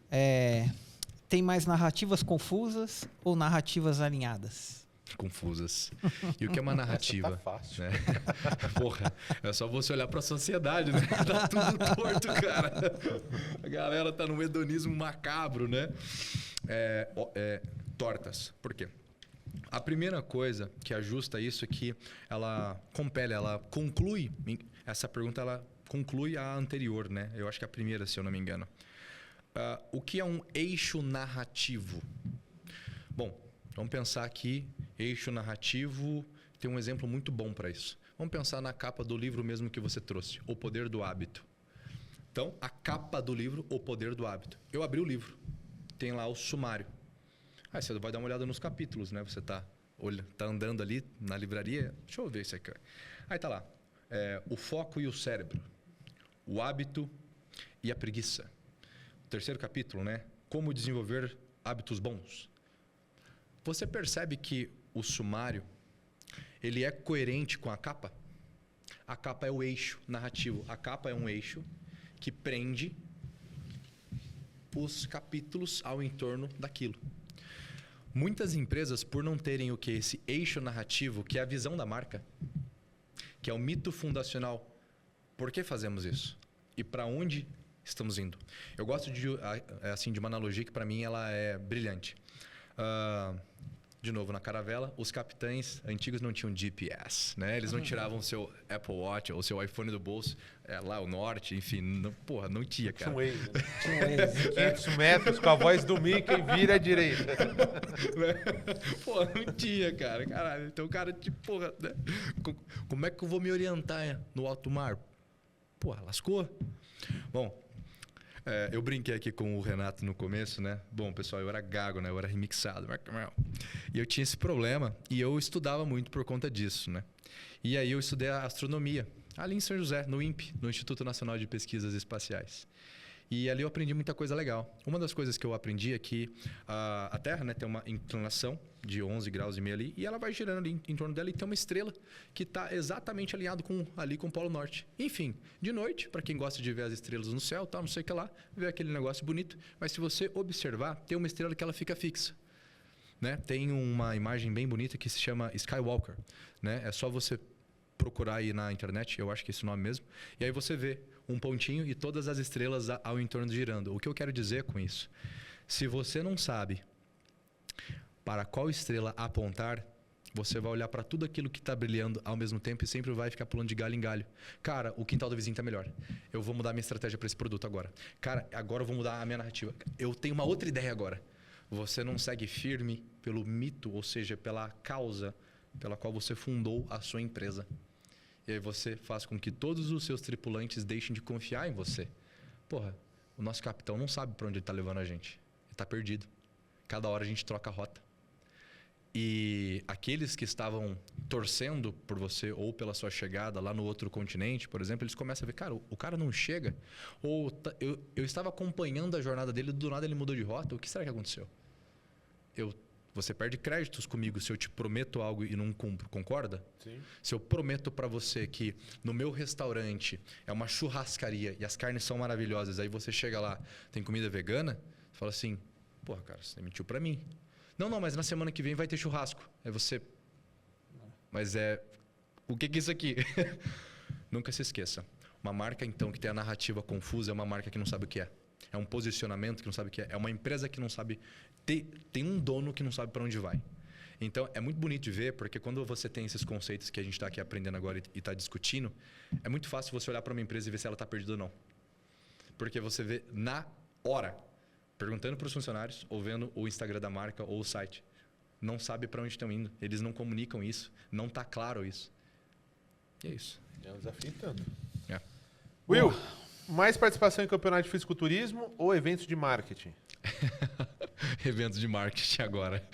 Tem mais narrativas confusas ou narrativas alinhadas? Confusas. E o que é uma narrativa? Essa tá fácil. Né? Porra, é só você olhar pra sociedade, né? Tá tudo torto, cara. A galera tá num hedonismo macabro, né? Tortas. Por quê? A primeira coisa que ajusta isso é que ela compele, ela conclui. Essa pergunta ela conclui a anterior, né? Eu acho que é a primeira, se eu não me engano. O que é um eixo narrativo? Bom, vamos pensar aqui, eixo narrativo, tem um exemplo muito bom para isso. Vamos pensar na capa do livro mesmo que você trouxe, O Poder do Hábito. Então, a capa do livro, O Poder do Hábito. Eu abri o livro, tem lá o sumário. Aí você vai dar uma olhada nos capítulos, né? Você tá andando ali na livraria, deixa eu ver isso aqui. Aí tá lá, o foco e o cérebro, o hábito e a preguiça. O terceiro capítulo, né? Como desenvolver hábitos bons. Você percebe que o sumário, ele é coerente com a capa? A capa é o eixo narrativo. A capa é um eixo que prende os capítulos ao entorno daquilo. Muitas empresas, por não terem o que? Esse eixo narrativo, que é a visão da marca, que é o mito fundacional. Por que fazemos isso? E para onde estamos indo? Eu gosto de uma analogia que para mim ela é brilhante. De novo, na caravela, os capitães antigos não tinham GPS, né? Eles não tiravam o seu Apple Watch ou seu iPhone do bolso, lá o norte, enfim, não tinha, cara. Tinha um Waze, né? Tinha um Waze. 500 metros com a voz do Mickey, vira à direita. Pô, não tinha, cara. Caralho, então o cara, tipo, porra, né? Como é que eu vou me orientar no alto mar? Porra, lascou. Bom, eu brinquei aqui com o Renato no começo, né? Bom, pessoal, eu era gago, né? Eu era remixado. E eu tinha esse problema e eu estudava muito por conta disso, né? E aí eu estudei a astronomia, ali em São José, no INPE, no Instituto Nacional de Pesquisas Espaciais. E ali eu aprendi muita coisa legal. Uma das coisas que eu aprendi é que a Terra, né, tem uma inclinação de 11 graus e meio ali, e ela vai girando ali em torno dela e tem uma estrela que está exatamente alinhado ali com o Polo Norte. Enfim, de noite, para quem gosta de ver as estrelas no céu, tal, não sei o que lá, ver aquele negócio bonito, mas se você observar, tem uma estrela que ela fica fixa. Né? Tem uma imagem bem bonita que se chama Skywalker. Né? É só você procurar aí na internet, eu acho que é esse nome mesmo, e aí você vê um pontinho e todas as estrelas ao entorno girando. O que eu quero dizer com isso? Se você não sabe para qual estrela apontar, você vai olhar para tudo aquilo que está brilhando ao mesmo tempo e sempre vai ficar pulando de galho em galho. Cara, o quintal do vizinho está melhor. Eu vou mudar minha estratégia para esse produto agora. Cara, agora eu vou mudar a minha narrativa. Eu tenho uma outra ideia agora. Você não segue firme pelo mito, ou seja, pela causa pela qual você fundou a sua empresa. E aí você faz com que todos os seus tripulantes deixem de confiar em você. Porra, o nosso capitão não sabe para onde ele está levando a gente. Ele está perdido. Cada hora a gente troca a rota. E aqueles que estavam torcendo por você ou pela sua chegada lá no outro continente, por exemplo, eles começam a ver, cara, o cara não chega. Ou eu estava acompanhando a jornada dele, do nada ele mudou de rota. O que será que aconteceu? Você perde créditos comigo se eu te prometo algo e não cumpro, concorda? Sim. Se eu prometo para você que no meu restaurante é uma churrascaria e as carnes são maravilhosas, aí você chega lá, tem comida vegana, você fala assim, porra, cara, você mentiu para mim. Não, mas na semana que vem vai ter churrasco. Aí você... Mas o que é isso aqui? Nunca se esqueça. Uma marca, então, que tem a narrativa confusa é uma marca que não sabe o que é. É um posicionamento que não sabe o que é. É uma empresa que não sabe... Tem um dono que não sabe para onde vai. Então, é muito bonito de ver, porque quando você tem esses conceitos que a gente está aqui aprendendo agora e está discutindo, é muito fácil você olhar para uma empresa e ver se ela está perdida ou não. Porque você vê na hora, perguntando para os funcionários, ou vendo o Instagram da marca ou o site. Não sabe para onde estão indo. Eles não comunicam isso. Não está claro isso. E é isso. É um desafio tanto. É. Will, mais participação em campeonato de fisiculturismo ou eventos de marketing? Eventos de marketing agora.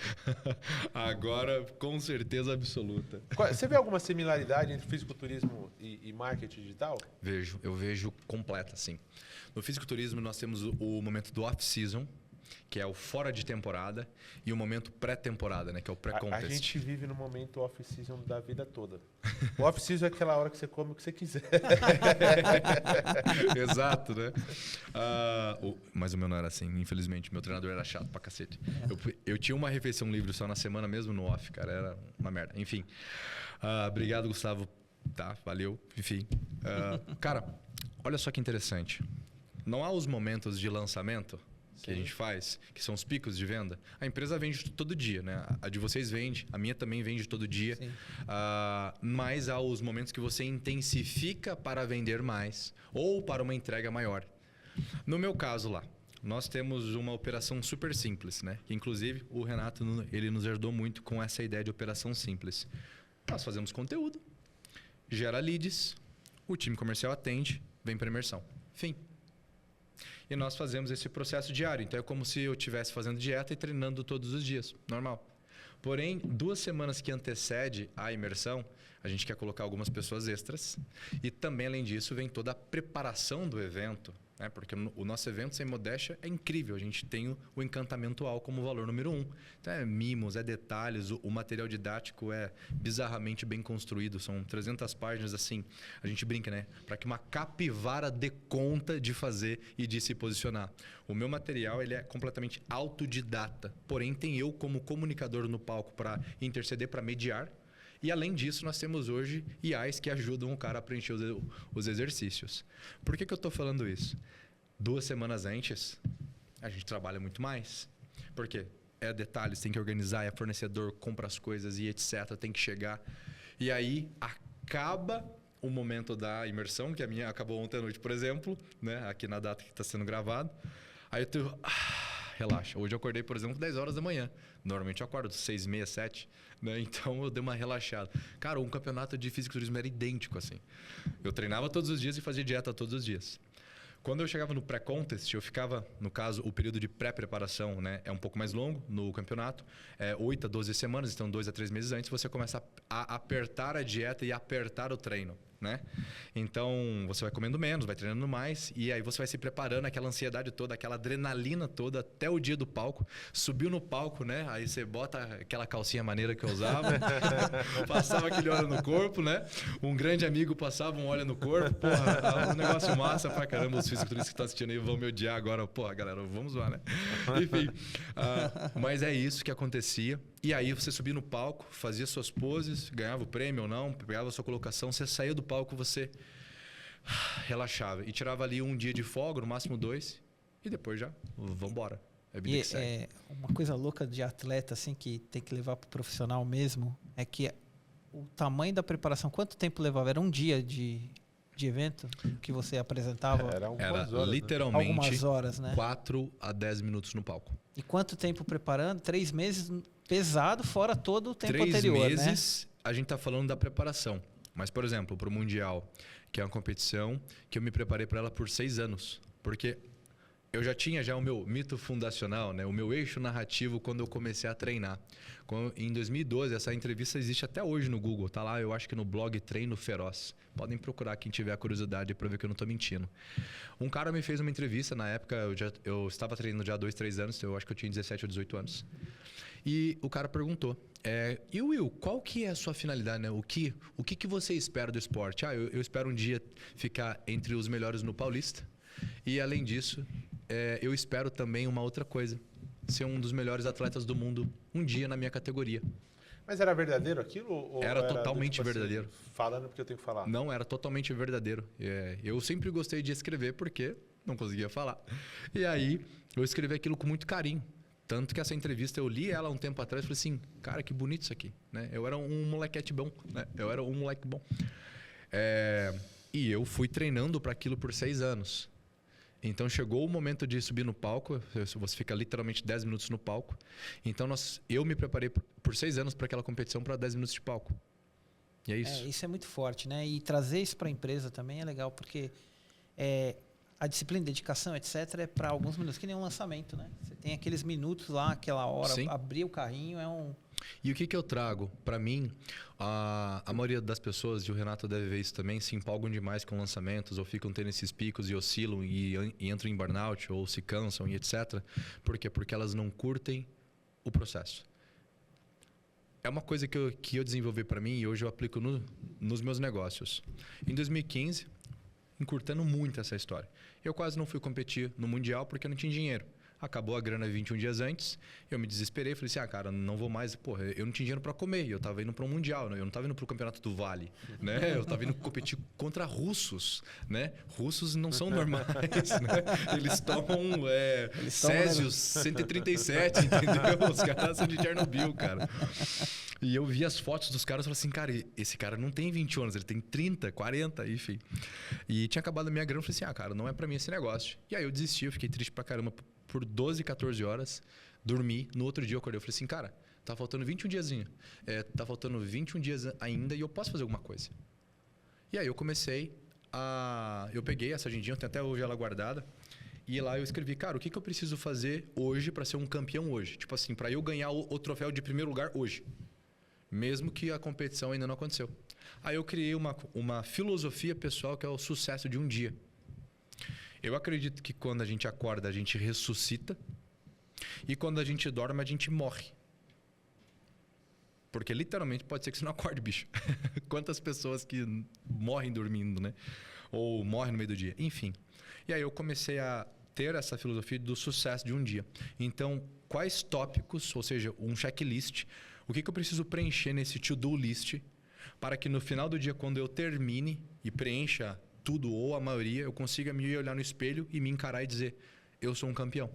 Agora, com certeza absoluta. Você vê alguma similaridade entre fisiculturismo e marketing digital? Eu vejo completa, sim. No fisiculturismo, nós temos o momento do off-season, que é o fora de temporada, e o momento pré-temporada, né? Que é o A pré-contest. gente vive no momento off-season da vida toda. O off-season é aquela hora que você come o que você quiser. Exato, né? Mas o meu não era assim, infelizmente. Meu treinador era chato pra cacete. Eu tinha uma refeição livre só na semana mesmo no off, cara. Era uma merda. Enfim. Obrigado, Gustavo. Tá, valeu. Enfim. Cara, olha só que interessante. Não há os momentos de lançamento que a gente faz, que são os picos de venda. A empresa vende todo dia, né? A de vocês vende, a minha também vende todo dia. Mas há os momentos que você intensifica para vender mais ou para uma entrega maior. No meu caso lá, nós temos uma operação super simples, né? Inclusive, o Renato, ele nos ajudou muito com essa ideia de operação simples. Nós fazemos conteúdo, gera leads, o time comercial atende, vem para imersão. Fim. E nós fazemos esse processo diário. Então, é como se eu estivesse fazendo dieta e treinando todos os dias. Normal. Porém, 2 semanas que antecede a imersão, a gente quer colocar algumas pessoas extras. E também, além disso, vem toda a preparação do evento. Né? Porque o nosso evento, sem modéstia, é incrível. A gente tem o encantamento ao como valor número 1. Então, é mimos, é detalhes. O material didático é bizarramente bem construído. São 300 páginas, assim. A gente brinca, né? Para que uma capivara dê conta de fazer e de se posicionar. O meu material, ele é completamente autodidata. Porém, tem eu como comunicador no palco para interceder, para mediar. E além disso, nós temos hoje IAs que ajudam o cara a preencher os exercícios. Por que eu estou falando isso? 2 semanas antes, a gente trabalha muito mais. Por quê? É detalhes, tem que organizar, é fornecedor, compra as coisas e etc. Tem que chegar. E aí, acaba o momento da imersão, que a minha acabou ontem à noite, por exemplo, né? Aqui na data que está sendo gravado. Aí eu tô... relaxa. Hoje eu acordei, por exemplo, 10 horas da manhã. Normalmente eu acordo 6h30, 7h. Né? Então eu dei uma relaxada. Cara, um campeonato de fisiculturismo era idêntico, assim. Eu treinava todos os dias e fazia dieta todos os dias. Quando eu chegava no pré-contest, eu ficava, no caso, o período de pré-preparação, né, é um pouco mais longo no campeonato, 8 a 12 semanas, então 2 a 3 meses antes, você começa a apertar a dieta e apertar o treino. Né? Então você vai comendo menos, vai treinando mais e aí você vai se preparando, aquela ansiedade toda, aquela adrenalina toda até o dia do palco. Subiu no palco, né? Aí você bota aquela calcinha maneira que eu usava, passava aquele óleo no corpo, né? Um grande amigo passava um óleo no corpo, porra, um negócio massa pra caramba. Os fisiculturistas que estão assistindo aí vão me odiar agora, porra, galera, vamos lá, né? Enfim, mas é isso que acontecia. E aí você subia no palco, fazia suas poses, ganhava o prêmio ou não, pegava a sua colocação, você saía do palco, você relaxava. E tirava ali um dia de folga, no máximo 2, e depois já, vambora. É vida que segue. Uma coisa louca de atleta, assim, que tem que levar pro profissional mesmo, é que o tamanho da preparação, quanto tempo levava? Era um dia de evento que você apresentava? Era horas, literalmente algumas horas, né? 4 a 10 minutos no palco. E quanto tempo preparando? 3 meses pesado, fora todo o tempo 3 anterior, meses, né? A gente está falando da preparação. Mas, por exemplo, para o Mundial, que é uma competição que eu me preparei para ela por 6 anos. Porque eu já tinha o meu mito fundacional, né? O meu eixo narrativo quando eu comecei a treinar. Em 2012, essa entrevista existe até hoje no Google. Tá lá, eu acho que no blog Treino Feroz. Podem procurar quem tiver a curiosidade para ver que eu não estou mentindo. Um cara me fez uma entrevista, na época eu estava treinando já há 2, 3 anos, eu acho que eu tinha 17 ou 18 anos. E o cara perguntou, e Will, qual que é a sua finalidade, né? O que você espera do esporte? Eu espero um dia ficar entre os melhores no Paulista. E além disso, eu espero também uma outra coisa. Ser um dos melhores atletas do mundo um dia na minha categoria. Mas era verdadeiro aquilo? Ou era totalmente verdadeiro. Assim, falando porque eu tenho que falar? Não, era totalmente verdadeiro. Eu sempre gostei de escrever porque não conseguia falar. E aí, eu escrevi aquilo com muito carinho. Tanto que essa entrevista, eu li ela um tempo atrás e falei assim, cara, que bonito isso aqui. Né? Eu era um molequete bom. Né? Eu era um moleque bom. E eu fui treinando para aquilo por 6 anos. Então chegou o momento de subir no palco, você fica literalmente 10 minutos no palco. Então eu me preparei por 6 anos para aquela competição para 10 minutos de palco. E é isso. Isso é muito forte, né? E trazer isso para a empresa também é legal, porque a disciplina, dedicação, etc., é para alguns minutos, que nem um lançamento, né? Você tem aqueles minutos lá, aquela hora, Sim. abrir o carrinho é um... E o que eu trago? Para mim, a maioria das pessoas, e o Renato deve ver isso também, se empolgam demais com lançamentos, ou ficam tendo esses picos e oscilam e entram em burnout, ou se cansam e etc. Por quê? Porque elas não curtem o processo. É uma coisa que eu desenvolvi para mim e hoje eu aplico nos meus negócios. Em 2015, encurtando muito essa história, eu quase não fui competir no Mundial porque eu não tinha dinheiro. Acabou a grana 21 dias antes, eu me desesperei, falei assim, cara, não vou mais, porra, eu não tinha dinheiro para comer, eu tava indo para um Mundial, eu não tava indo para o Campeonato do Vale, né? Eu tava indo competir contra russos, né? Russos não são normais, né? Eles tomam Césius 137, entendeu? Os caras são de Chernobyl, cara. E eu vi as fotos dos caras e falei assim, cara, esse cara não tem 20 anos, ele tem 30, 40, enfim. E tinha acabado a minha grana, eu falei assim, cara, não é para mim esse negócio. E aí eu desisti, eu fiquei triste pra caramba por 12, 14 horas, dormi. No outro dia eu acordei, eu falei assim, cara, tá faltando 21 diazinho. Tá faltando 21 dias ainda e eu posso fazer alguma coisa. E aí eu comecei eu peguei essa agendinha, eu tenho até hoje ela guardada. E lá eu escrevi, cara, o que eu preciso fazer hoje para ser um campeão hoje? Tipo assim, para eu ganhar o troféu de primeiro lugar hoje. Mesmo que a competição ainda não aconteceu. Aí eu criei uma filosofia pessoal que é o sucesso de um dia. Eu acredito que quando a gente acorda, a gente ressuscita. E quando a gente dorme, a gente morre. Porque literalmente pode ser que você não acorde, bicho. Quantas pessoas que morrem dormindo, né? Ou morrem no meio do dia. Enfim. E aí eu comecei a ter essa filosofia do sucesso de um dia. Então, quais tópicos, ou seja, um checklist, o que eu preciso preencher nesse to-do list para que no final do dia, quando eu termine e preencha tudo ou a maioria, eu consiga me olhar no espelho e me encarar e dizer, eu sou um campeão.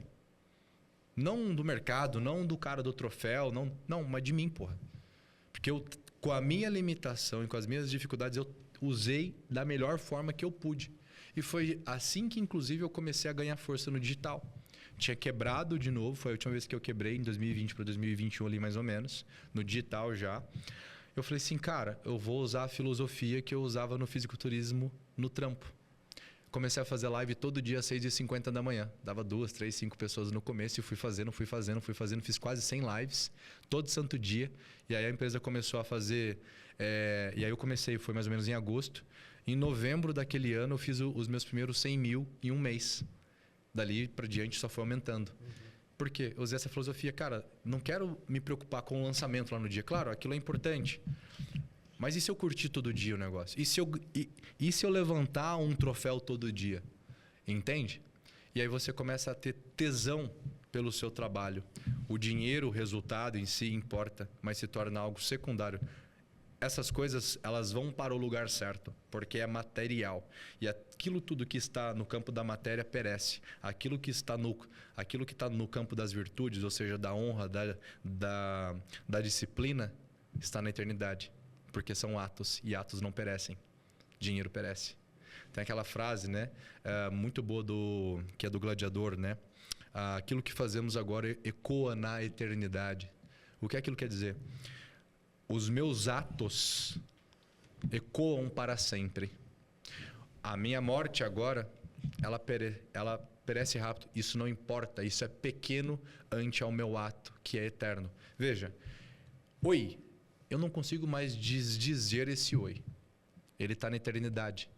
Não do mercado, não do cara do troféu, não, mas de mim, porra. Porque com a minha limitação e com as minhas dificuldades, eu usei da melhor forma que eu pude. E foi assim que, inclusive, eu comecei a ganhar força no digital. Tinha quebrado de novo, foi a última vez que eu quebrei, em 2020 para 2021 ali mais ou menos, no digital já. Eu falei assim, cara, eu vou usar a filosofia que eu usava no fisiculturismo no trampo. Comecei a fazer live todo dia às 6h50 da manhã. Dava 2, 3, 5 pessoas no começo e fui fazendo. Fiz quase 100 lives, todo santo dia. E aí a empresa começou a fazer... E aí eu comecei, foi mais ou menos em agosto. Em novembro daquele ano eu fiz os meus primeiros 100 mil em um mês. Dali para diante só foi aumentando. Por quê? Eu usei essa filosofia, cara, não quero me preocupar com o lançamento lá no dia. Claro, aquilo é importante. Mas e se eu curtir todo dia o negócio? E se eu levantar um troféu todo dia? Entende? E aí você começa a ter tesão pelo seu trabalho. O dinheiro, o resultado em si importa, mas se torna algo secundário. Essas coisas, elas vão para o lugar certo, porque é material. E aquilo tudo que está no campo da matéria perece. Aquilo que está no campo das virtudes, ou seja, da honra, da disciplina, está na eternidade. Porque são atos, e atos não perecem. Dinheiro perece. Tem aquela frase, né, muito boa que é do Gladiador, né? Aquilo que fazemos agora ecoa na eternidade. O que aquilo quer dizer? Os meus atos ecoam para sempre. A minha morte agora, ela perece rápido. Isso não importa. Isso é pequeno ante ao meu ato, que é eterno. Veja. Oi. Eu não consigo mais dizer esse oi. Ele está na eternidade.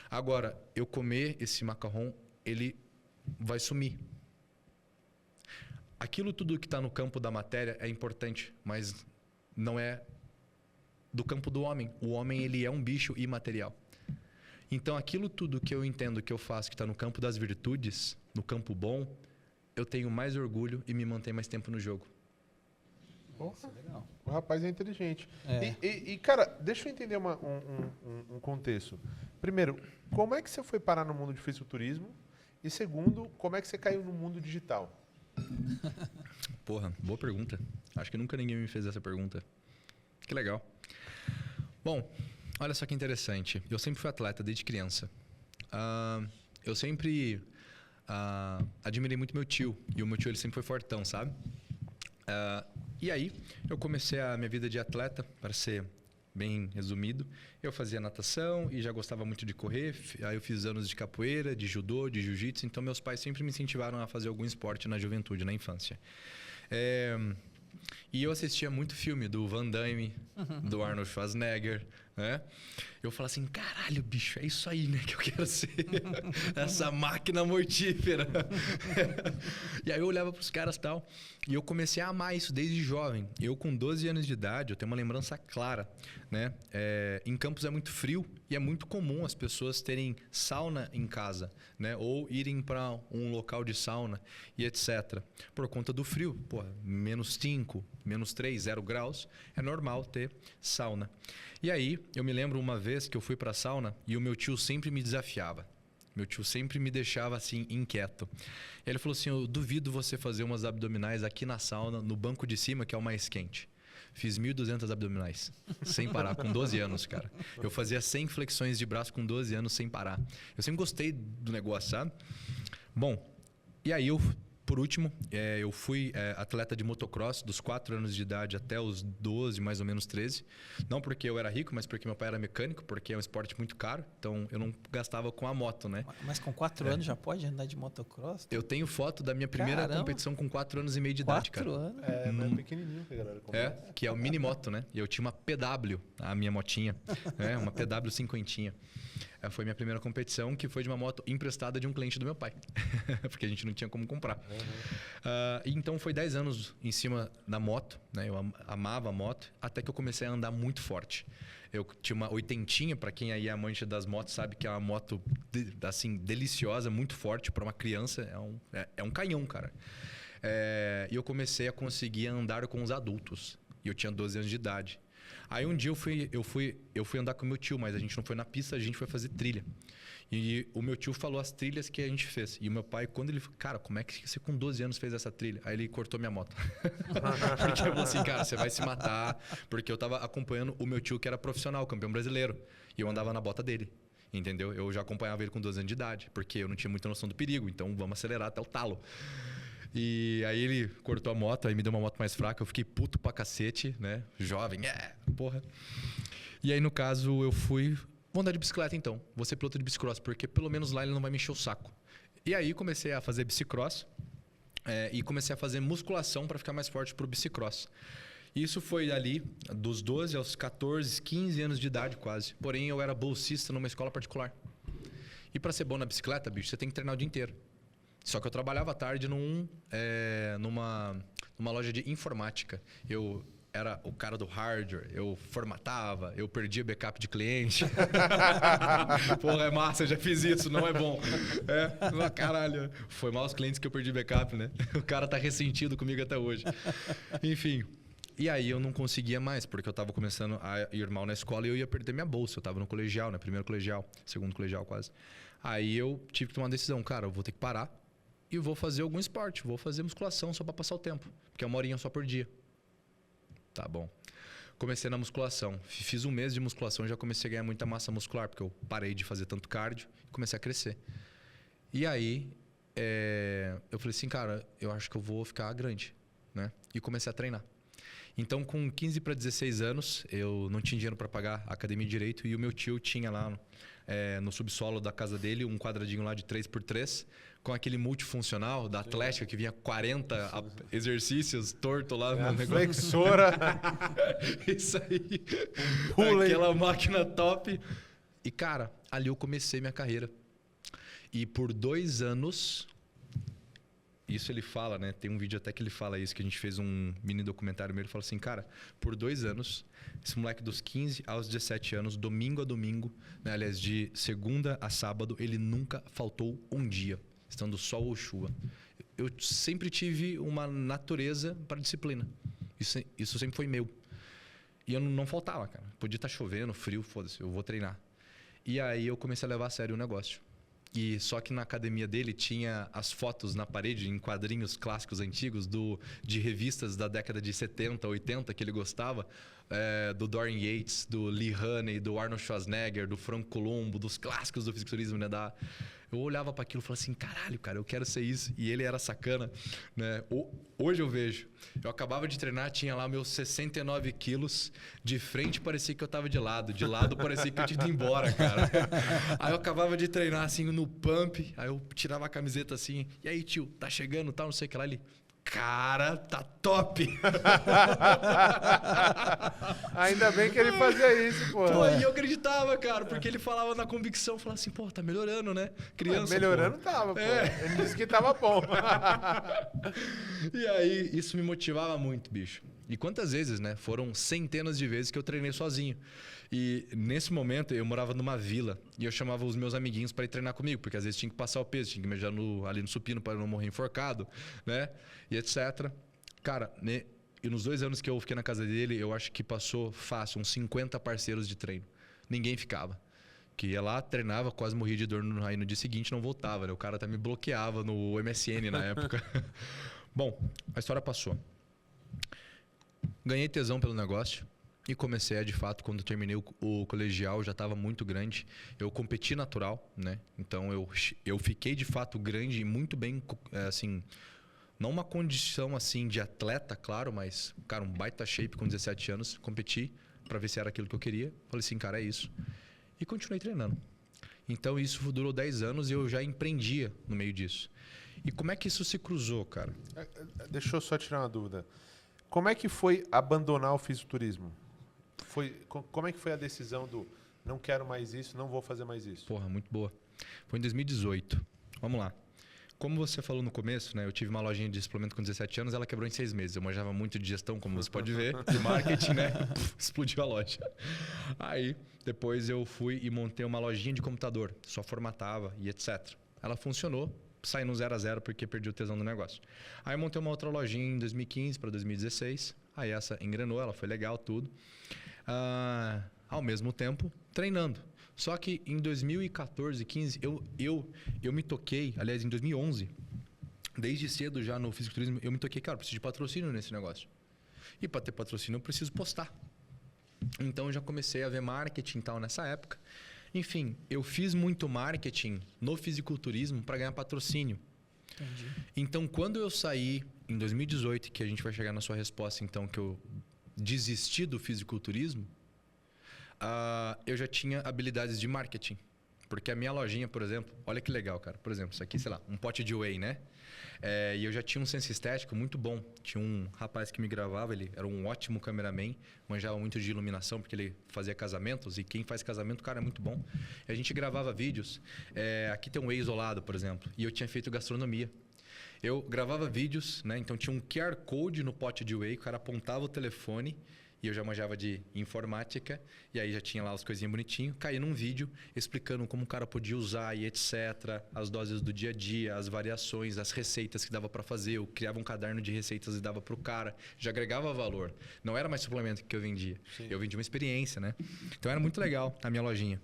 Agora, eu comer esse macarrão, ele vai sumir. Aquilo tudo que está no campo da matéria é importante, mas não é do campo do homem. O homem, ele é um bicho imaterial. Então, aquilo tudo que eu entendo que eu faço, que está no campo das virtudes, no campo bom, eu tenho mais orgulho e me mantenho mais tempo no jogo. Porra, legal. O rapaz é inteligente. E cara, deixa eu entender um contexto. Primeiro, como é que você foi parar no mundo de fisiculturismo? E segundo, como é que você caiu no mundo digital? Porra, boa pergunta. Acho que nunca ninguém me fez essa pergunta. Que legal. Bom, olha só que interessante. Eu sempre fui atleta desde criança. Eu sempre admirei muito meu tio. E o meu tio, ele sempre foi fortão, sabe? E aí, eu comecei a minha vida de atleta para ser bem resumido. Eu fazia natação e já gostava muito de correr. Aí eu fiz anos de capoeira, de judô, de jiu-jitsu. Então meus pais sempre me incentivaram a fazer algum esporte na juventude, na infância. E eu assistia muito filme do Van Damme, do Arnold Schwarzenegger, né? Eu falava assim, caralho, bicho, é isso aí, né, que eu quero ser. Essa máquina mortífera. E aí eu olhava pros caras e tal, e eu comecei a amar isso desde jovem. Eu com 12 anos de idade, eu tenho uma lembrança clara, né? Em Campos é muito frio e é muito comum as pessoas terem sauna em casa, né? Ou irem para um local de sauna e etc. Por conta do frio. Pô, -5, -3, 0 graus, é normal ter sauna. E aí, eu me lembro uma vez que eu fui pra sauna e o meu tio sempre me desafiava. Meu tio sempre me deixava assim, inquieto. Ele falou assim, eu duvido você fazer umas abdominais aqui na sauna, no banco de cima, que é o mais quente. Fiz 1.200 abdominais, sem parar, com 12 anos, cara. Eu fazia 100 flexões de braço com 12 anos, sem parar. Eu sempre gostei do negócio, sabe? Bom, e aí por último, eu fui atleta de motocross dos 4 anos de idade até os 12, mais ou menos 13. Não porque eu era rico, mas porque meu pai era mecânico, porque é um esporte muito caro. Então, eu não gastava com a moto, né? Mas com 4 anos já pode andar de motocross? Eu tenho foto da minha primeira competição com 4 anos e meio de idade, cara. 4 anos? É pequenininho que a galera compra. Que é o mini moto, né? E eu tinha uma PW, a minha motinha. Uma PW cinquentinha. Foi minha primeira competição, que foi de uma moto emprestada de um cliente do meu pai. Porque a gente não tinha como comprar. Então foi 10 anos em cima da moto, né? Eu amava a moto, até que eu comecei a andar muito forte. Eu tinha uma oitentinha, para quem aí é amante das motos sabe que é uma moto assim, deliciosa, muito forte para uma criança. É um canhão, cara. E eu comecei a conseguir andar com os adultos. E eu tinha 12 anos de idade. Aí um dia eu fui andar com meu tio, mas a gente não foi na pista, a gente foi fazer trilha. E o meu tio falou as trilhas que a gente fez. E o meu pai, quando ele falou, cara, como é que você com 12 anos fez essa trilha? Aí ele cortou minha moto. Porque eu falei assim, cara, você vai se matar. Porque eu tava acompanhando o meu tio que era profissional, campeão brasileiro. E eu andava na bota dele. Entendeu? Eu já acompanhava ele com 12 anos de idade. Porque eu não tinha muita noção do perigo. Então vamos acelerar até o talo. E aí ele cortou a moto, aí me deu uma moto mais fraca. Eu fiquei puto pra cacete, né? Jovem, porra. E aí, no caso, eu fui... Vou andar de bicicleta, então. Vou ser piloto de bicicross, porque pelo menos lá ele não vai me encher o saco. E aí, comecei a fazer bicicross. E comecei a fazer musculação para ficar mais forte pro bicicross. Isso foi ali, dos 12 aos 14, 15 anos de idade quase. Porém, eu era bolsista numa escola particular. E para ser bom na bicicleta, bicho, você tem que treinar o dia inteiro. Só que eu trabalhava à tarde numa loja de informática. Eu era o cara do hardware, eu formatava, eu perdia backup de cliente. Porra, é massa, eu já fiz isso, não é bom. Caralho. Foi mal os clientes que eu perdi backup, né? O cara tá ressentido comigo até hoje. Enfim. E aí eu não conseguia mais, porque eu tava começando a ir mal na escola e eu ia perder minha bolsa. Eu tava no colegial, né? Primeiro colegial, segundo colegial quase. Aí eu tive que tomar uma decisão. Cara, eu vou ter que parar e vou fazer algum esporte. Vou fazer musculação só pra passar o tempo. Porque é 1 horinha só por dia. Tá bom. Comecei na musculação. Fiz 1 mês de musculação e já comecei a ganhar muita massa muscular. Porque eu parei de fazer tanto cardio e comecei a crescer. E aí, eu falei assim, cara, eu acho que eu vou ficar grande, né? E comecei a treinar. Então, com 15 para 16 anos, eu não tinha dinheiro para pagar a academia de direito. E o meu tio tinha lá no subsolo da casa dele um quadradinho lá de 3x3 com aquele multifuncional da Atlética que vinha 40 exercícios torto lá no negócio. Flexora. Isso aí. Pula aí. Aquela máquina top. E, cara, ali eu comecei minha carreira. E por 2 anos... Isso ele fala, né? Tem um vídeo até que ele fala isso, que a gente fez um mini documentário mesmo. Ele fala assim, cara, por 2 anos, esse moleque dos 15 aos 17 anos, domingo a domingo, né? Aliás, de segunda a sábado, ele nunca faltou um dia, estando sol ou chuva. Eu sempre tive uma natureza para disciplina. Isso sempre foi meu. E eu não faltava, cara. Podia estar chovendo, frio, foda-se, eu vou treinar. E aí eu comecei a levar a sério o negócio. E só que na academia dele tinha as fotos na parede, em quadrinhos clássicos antigos, de revistas da década de 70, 80, que ele gostava. Do Dorian Yates, do Lee Haney, do Arnold Schwarzenegger, do Franco Colombo, dos clássicos do fisiculturismo, né? Eu olhava para aquilo e falava assim, caralho, cara, eu quero ser isso. E ele era sacana, né? Hoje eu vejo. Eu acabava de treinar, tinha lá meus 69 quilos. De frente parecia que eu tava de lado parecia que eu tinha ido embora, cara. Aí eu acabava de treinar assim no pump, aí eu tirava a camiseta assim, e aí, tio, tá chegando, tal, não sei o que lá. Ele, cara, tá top! Ainda bem que ele fazia isso, pô. Pô, e eu acreditava, cara, porque ele falava na convicção, falava assim, pô, tá melhorando, né? Criança, melhorando pô. tava, pô. Ele disse que tava bom. E aí, isso me motivava muito, bicho. E quantas vezes, né? Foram centenas de vezes que eu treinei sozinho. E nesse momento, eu morava numa vila e eu chamava os meus amiguinhos para ir treinar comigo, porque às vezes tinha que passar o peso, tinha que mejar ali no supino para não morrer enforcado, né? E etc. Cara, né? E nos 2 anos que eu fiquei na casa dele, eu acho que passou fácil, uns 50 parceiros de treino. Ninguém ficava. Que ia lá, treinava, quase morria de dor. Aí no dia seguinte não voltava, né? O cara até me bloqueava no MSN na época. Bom, a história passou. Ganhei tesão pelo negócio e comecei a, de fato, quando terminei o colegial, já estava muito grande. Eu competi natural, né? Então eu fiquei de fato grande e muito bem, assim, não uma condição assim de atleta, claro, mas, cara, um baita shape com 17 anos. Competi para ver se era aquilo que eu queria. Falei assim, cara, é isso. E continuei treinando. Então isso durou 10 anos e eu já empreendia no meio disso. E como é que isso se cruzou, cara? Deixa eu só tirar uma dúvida. Como é que foi abandonar o fisiculturismo? Como é que foi a decisão do não quero mais isso, não vou fazer mais isso? Porra, muito boa. Foi em 2018. Vamos lá. Como você falou no começo, né? Eu tive uma lojinha de suplemento com 17 anos, ela quebrou em 6 meses. Eu manjava muito de gestão, como você pode ver, de marketing, né? Explodiu a loja. Aí, depois eu fui e montei uma lojinha de computador. Só formatava e etc. Ela funcionou. Saí no 0 a 0 porque perdi o tesão do negócio. Aí eu montei uma outra lojinha em 2015 para 2016. Aí essa engrenou, ela foi legal, tudo. Ao mesmo tempo, treinando. Só que em 2014, 15, eu me toquei, aliás, em 2011, desde cedo já no fisiculturismo, eu me toquei, cara, eu preciso de patrocínio nesse negócio. E para ter patrocínio, eu preciso postar. Então eu já comecei a ver marketing e tal nessa época. Enfim, eu fiz muito marketing no fisiculturismo para ganhar patrocínio. Entendi. Então, quando eu saí em 2018, que a gente vai chegar na sua resposta, então, que eu desisti do fisiculturismo, eu já tinha habilidades de marketing. Porque a minha lojinha, por exemplo, olha que legal, cara. Por exemplo, isso aqui, sei lá, um pote de whey, né? E eu já tinha um senso estético muito bom. Tinha um rapaz que me gravava, ele era um ótimo cameraman, manjava muito de iluminação, porque ele fazia casamentos, e quem faz casamento, cara, é muito bom. E a gente gravava vídeos. Aqui tem um whey isolado, por exemplo, e eu tinha feito gastronomia. Eu gravava vídeos, né? Então tinha um QR Code no pote de whey, o cara apontava o telefone, e eu já manjava de informática, e aí já tinha lá as coisinhas bonitinhas. Caí num vídeo explicando como o cara podia usar e etc. As doses do dia a dia, as variações, as receitas que dava para fazer. Eu criava um caderno de receitas e dava pro cara. Já agregava valor. Não era mais suplemento que eu vendia. Sim. Eu vendia uma experiência, né? Então era muito legal a minha lojinha.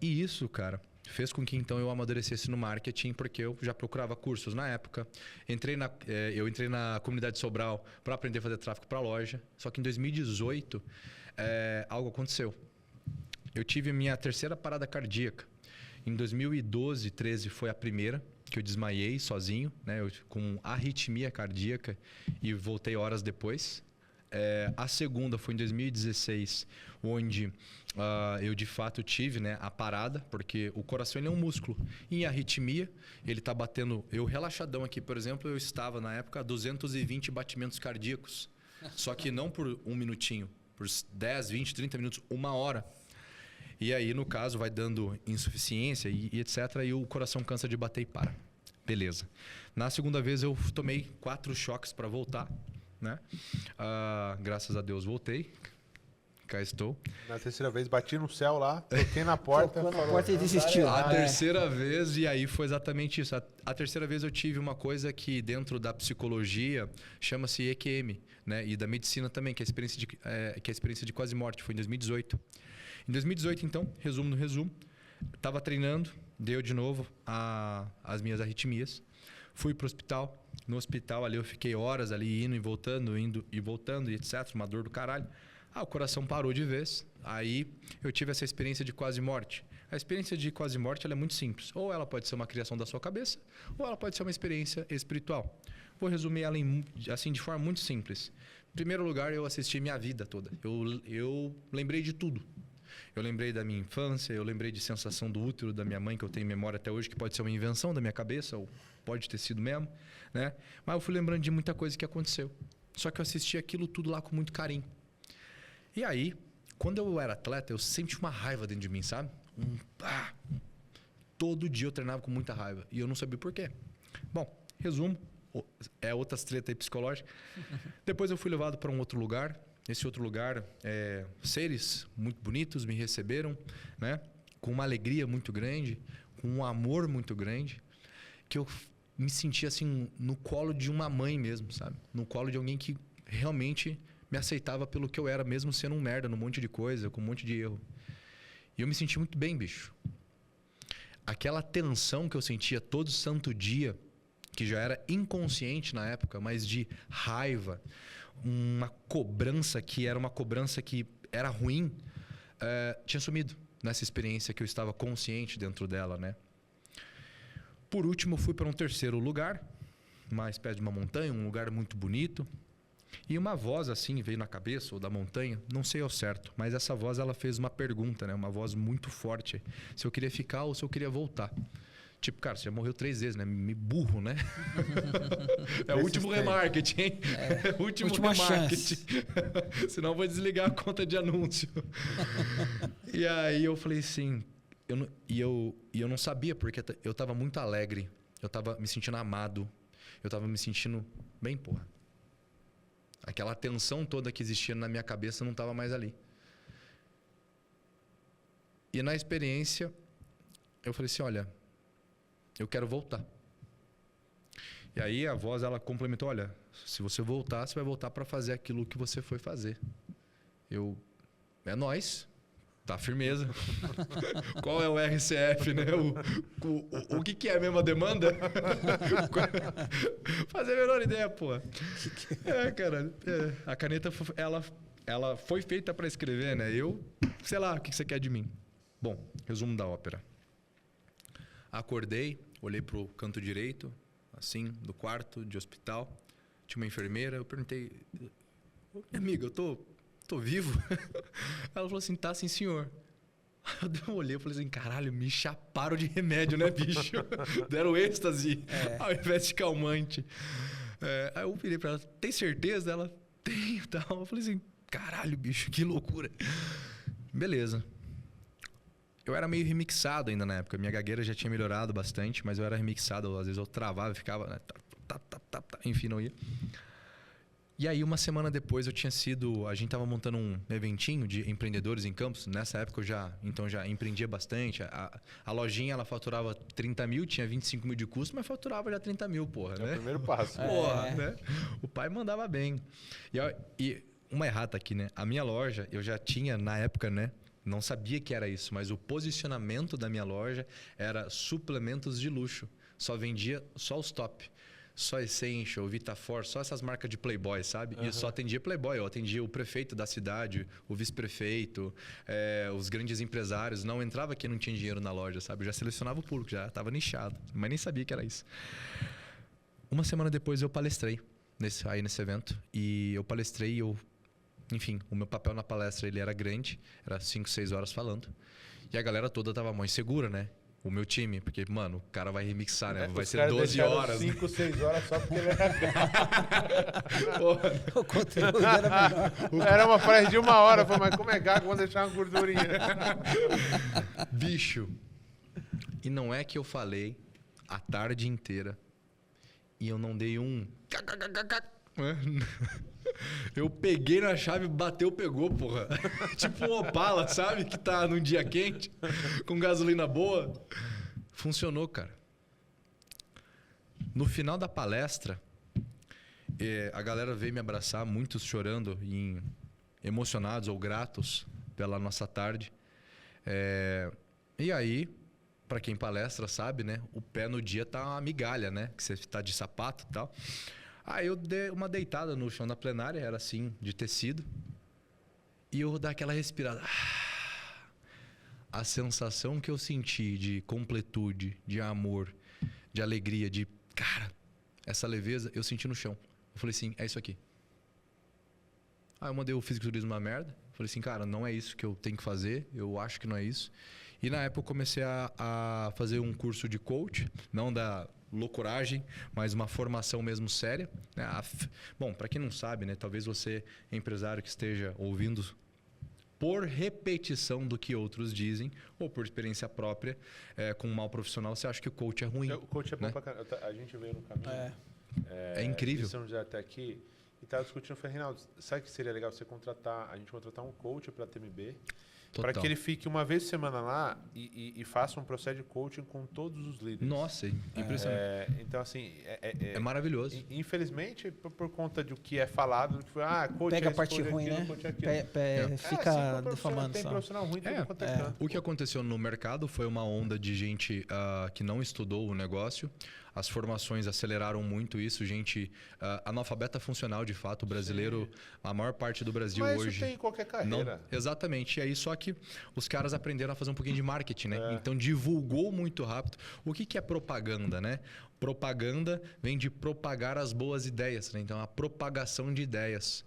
E isso, cara, fez com que então eu amadurecesse no marketing, porque eu já procurava cursos na época. Eu entrei na comunidade Sobral para aprender a fazer tráfego para a loja. Só que em 2018 algo aconteceu. Eu tive a minha terceira parada cardíaca. Em 2012, 13 foi a primeira que eu desmaiei sozinho, né, com arritmia cardíaca, e voltei horas depois. A segunda foi em 2016, onde eu de fato tive, né, a parada, porque o coração ele é um músculo. Em arritmia, ele está batendo... Eu relaxadão aqui, por exemplo, eu estava na época a 220 batimentos cardíacos. Só que não por um minutinho, por 10, 20, 30 minutos, 1 hora. E aí, no caso, vai dando insuficiência e etc. E o coração cansa de bater e para. Beleza. Na segunda vez, eu tomei 4 choques para voltar. Né? Graças a Deus voltei. Cá estou. Na terceira vez bati no céu lá, toquei na porta. Tocou na porta e desistiu. A terceira vez, e aí foi exatamente isso. A terceira vez eu tive uma coisa que dentro da psicologia chama-se EQM, né? E da medicina também, que é a experiência de quase morte. Foi em 2018. Em 2018, então, resumo, estava treinando, deu de novo as minhas arritmias. Fui pro hospital. No hospital ali eu fiquei horas ali indo e voltando e etc. Uma dor do caralho. O coração parou de vez. Aí eu tive essa experiência de quase morte. A experiência de quase morte ela é muito simples. Ou ela pode ser uma criação da sua cabeça, ou ela pode ser uma experiência espiritual. Vou resumir ela assim de forma muito simples. Em primeiro lugar, eu assisti minha vida toda. Eu lembrei de tudo. Eu lembrei da minha infância, eu lembrei de sensação do útero da minha mãe, que eu tenho memória até hoje, que pode ser uma invenção da minha cabeça, ou pode ter sido mesmo, né? Mas eu fui lembrando de muita coisa que aconteceu. Só que eu assisti aquilo tudo lá com muito carinho. E aí, quando eu era atleta, eu senti uma raiva dentro de mim, sabe? Todo dia eu treinava com muita raiva. E eu não sabia por quê. Bom, resumo. É outras treta aí psicológica. Depois eu fui levado para um outro lugar. Nesse outro lugar, seres muito bonitos me receberam, né? Com uma alegria muito grande, com um amor muito grande, que eu me sentia assim no colo de uma mãe mesmo, sabe? No colo de alguém que realmente me aceitava pelo que eu era, mesmo sendo um merda num monte de coisa, com um monte de erro. E eu me senti muito bem, bicho. Aquela tensão que eu sentia todo santo dia, que já era inconsciente na época, mas de raiva, uma cobrança que era uma cobrança que era ruim, tinha sumido nessa experiência que eu estava consciente dentro dela, né? Por último, fui para um terceiro lugar, uma espécie de uma montanha, um lugar muito bonito. E uma voz assim veio na cabeça, ou da montanha, não sei ao certo, mas essa voz ela fez uma pergunta, né? Uma voz muito forte, se eu queria ficar ou se eu queria voltar. Tipo, cara, você já morreu 3 vezes, né? Me burro, né? É o último remarketing, hein? É o último remarketing. Senão eu vou desligar a conta de anúncio. E aí eu falei assim, eu não sabia, porque eu tava muito alegre, eu tava me sentindo amado, eu tava me sentindo bem, porra. Aquela tensão toda que existia na minha cabeça não estava mais ali. E na experiência, eu falei assim, olha, eu quero voltar. E aí a voz, ela complementou, olha, se você voltar, você vai voltar para fazer aquilo que você foi fazer. É nóis, tá firmeza. Qual é o RCF, né? O que é mesmo a demanda? Fazer a menor ideia, pô. Cara, a caneta, ela foi feita para escrever, né? Sei lá, o que você quer de mim? Bom, resumo da ópera. Acordei, olhei pro canto direito, assim, do quarto de hospital. Tinha uma enfermeira, eu perguntei, amiga, eu tô vivo? Ela falou assim, tá sim, senhor. Eu olhei e falei assim, caralho, me chaparam de remédio, né, bicho? Deram êxtase ao invés de calmante. Aí eu virei pra ela, tem certeza? Ela, tenho, tal. Eu falei assim, caralho, bicho, que loucura. Beleza. Eu era meio remixado ainda na época. Minha gagueira já tinha melhorado bastante, mas eu era remixado. Às vezes eu travava e ficava, né, enfim, não ia. E aí, uma semana depois, a gente tava montando um eventinho de empreendedores em Campos. Nessa época eu já empreendia bastante. A lojinha, ela faturava 30 mil, tinha 25 mil de custo, mas faturava já 30 mil, porra, né? É o primeiro passo. Porra, né? O pai mandava bem. E uma errata aqui, né? A minha loja, eu já tinha, na época, né? Não sabia que era isso, mas o posicionamento da minha loja era suplementos de luxo. Só vendia só os top. Só Essential, Vitafor, só essas marcas de Playboy, sabe? E eu só atendia Playboy, eu atendia o prefeito da cidade, o vice-prefeito, os grandes empresários. Não entrava quem não tinha dinheiro na loja, sabe? Eu já selecionava o público, já estava nichado, mas nem sabia que era isso. Uma semana depois eu palestrei nesse evento. E eu palestrei, enfim, o meu papel na palestra ele era grande, era 5, 6 horas falando. E a galera toda tava mó insegura, né? O meu time, porque, mano, o cara vai remixar, né? Vai ser 12 horas. 5, 6 horas só porque ele era O conteúdo era menor. Era uma frase de 1 hora. Falei, mas como é gago, vamos deixar uma gordurinha. Bicho. E não é que eu falei a tarde inteira e eu não dei um... Eu peguei na chave, bateu, pegou, porra. Tipo um Opala, sabe? Que tá num dia quente, com gasolina boa. Funcionou, cara. No final da palestra, a galera veio me abraçar, muitos chorando, emocionados ou gratos pela nossa tarde. E aí, pra quem palestra sabe, né? O pé no dia tá uma migalha, né? Que você tá de sapato e tal. Aí eu dei uma deitada no chão da plenária, era assim, de tecido. E eu dei aquela respirada. a sensação que eu senti de completude, de amor, de alegria, de, cara, essa leveza, eu senti no chão. Eu falei assim, é isso aqui. Aí eu mandei o fisiculturismo uma merda. Falei assim, cara, não é isso que eu tenho que fazer. Eu acho que não é isso. E na época eu comecei a fazer um curso de coach, não da loucuragem, mas uma formação mesmo séria. Bom, para quem não sabe, né, talvez você, empresário que esteja ouvindo por repetição do que outros dizem, ou por experiência própria, com um mau profissional, você acha que o coach é ruim. O coach é bom, né? pra caramba. A gente veio no caminho. É incrível. De São José até aqui. E tava discutindo, falei, Reinaldo, sabe que seria legal você a gente contratar um coach para a TMB, para que ele fique uma vez por semana lá e faça um processo de coaching com todos os líderes. Nossa, impressionante. Então, assim... É maravilhoso. Infelizmente, por conta do que é falado, coach pega é a parte coach ruim, aquilo, né? coach é aquilo. Fica defamando Tem só. profissional ruim, tudo quanto é canto. O que aconteceu no mercado foi uma onda de gente que não estudou o negócio. As formações aceleraram muito isso, gente analfabeta funcional, de fato. O brasileiro, a maior parte do Brasil Mas hoje... isso tem em qualquer carreira. Não, exatamente. E aí só que os caras aprenderam a fazer um pouquinho de marketing, né? Então divulgou muito rápido. O que é propaganda, né? Propaganda vem de propagar as boas ideias, né? Então a propagação de ideias.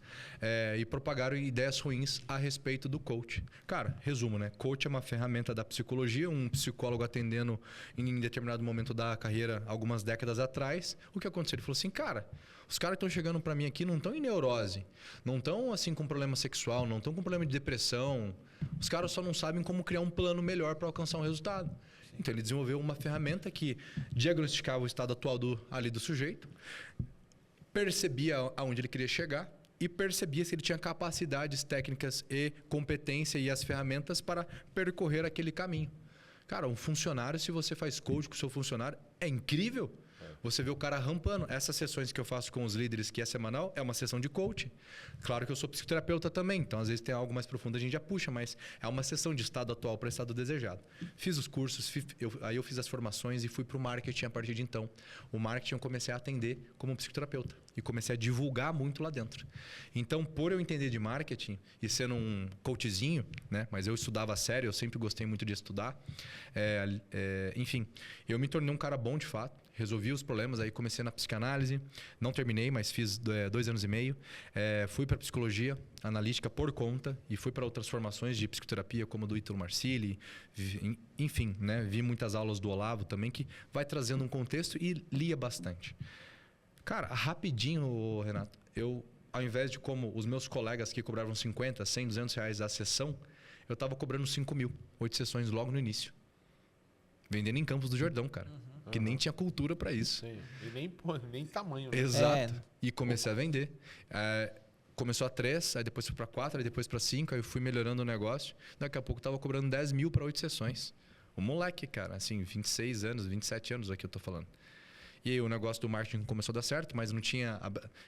E propagaram ideias ruins a respeito do coach. Cara, resumo, né? Coach é uma ferramenta da psicologia, um psicólogo atendendo em determinado momento da carreira, algumas décadas atrás. O que aconteceu? Ele falou assim, cara, os caras que estão chegando para mim aqui não estão em neurose, não estão assim com problema sexual, não estão com problema de depressão. Os caras só não sabem como criar um plano melhor para alcançar um resultado. Então ele desenvolveu uma ferramenta que diagnosticava o estado atual ali do sujeito, percebia aonde ele queria chegar e percebia se ele tinha capacidades técnicas e competência e as ferramentas para percorrer aquele caminho. Cara, um funcionário, se você faz coach com o seu funcionário, é incrível. Você vê o cara rampando. Essas sessões que eu faço com os líderes, que é semanal, é uma sessão de coaching. Claro que eu sou psicoterapeuta também, então às vezes tem algo mais profundo, a gente já puxa, mas é uma sessão de estado atual para estado desejado. Fiz os cursos, aí eu fiz as formações e fui para o marketing a partir de então. O marketing eu comecei a atender como psicoterapeuta e comecei a divulgar muito lá dentro. Então, por eu entender de marketing e sendo um coachzinho, né, mas eu estudava a sério, eu sempre gostei muito de estudar, enfim, eu me tornei um cara bom de fato. Resolvi os problemas, aí comecei na psicanálise, não terminei, mas fiz 2 anos e meio. Fui para psicologia analítica por conta e fui para outras formações de psicoterapia, como do Ítalo Marcilli. Enfim, né? Vi muitas aulas do Olavo também, que vai trazendo um contexto e lia bastante. Cara, rapidinho, Renato, eu, ao invés de como os meus colegas que cobravam 50, 100, 200 reais a sessão, eu estava cobrando 5 mil, 8 sessões logo no início. Vendendo em Campos do Jordão, cara. Que nem tinha cultura para isso. Sim. E nem tamanho. Né? Exato. E comecei a vender. Começou a 3, aí depois foi para 4, aí depois para 5, aí eu fui melhorando o negócio. Daqui a pouco eu tava cobrando 10 mil para 8 sessões. Um moleque, cara, assim, 26 anos, 27 anos aqui eu tô falando. E aí o negócio do marketing começou a dar certo, mas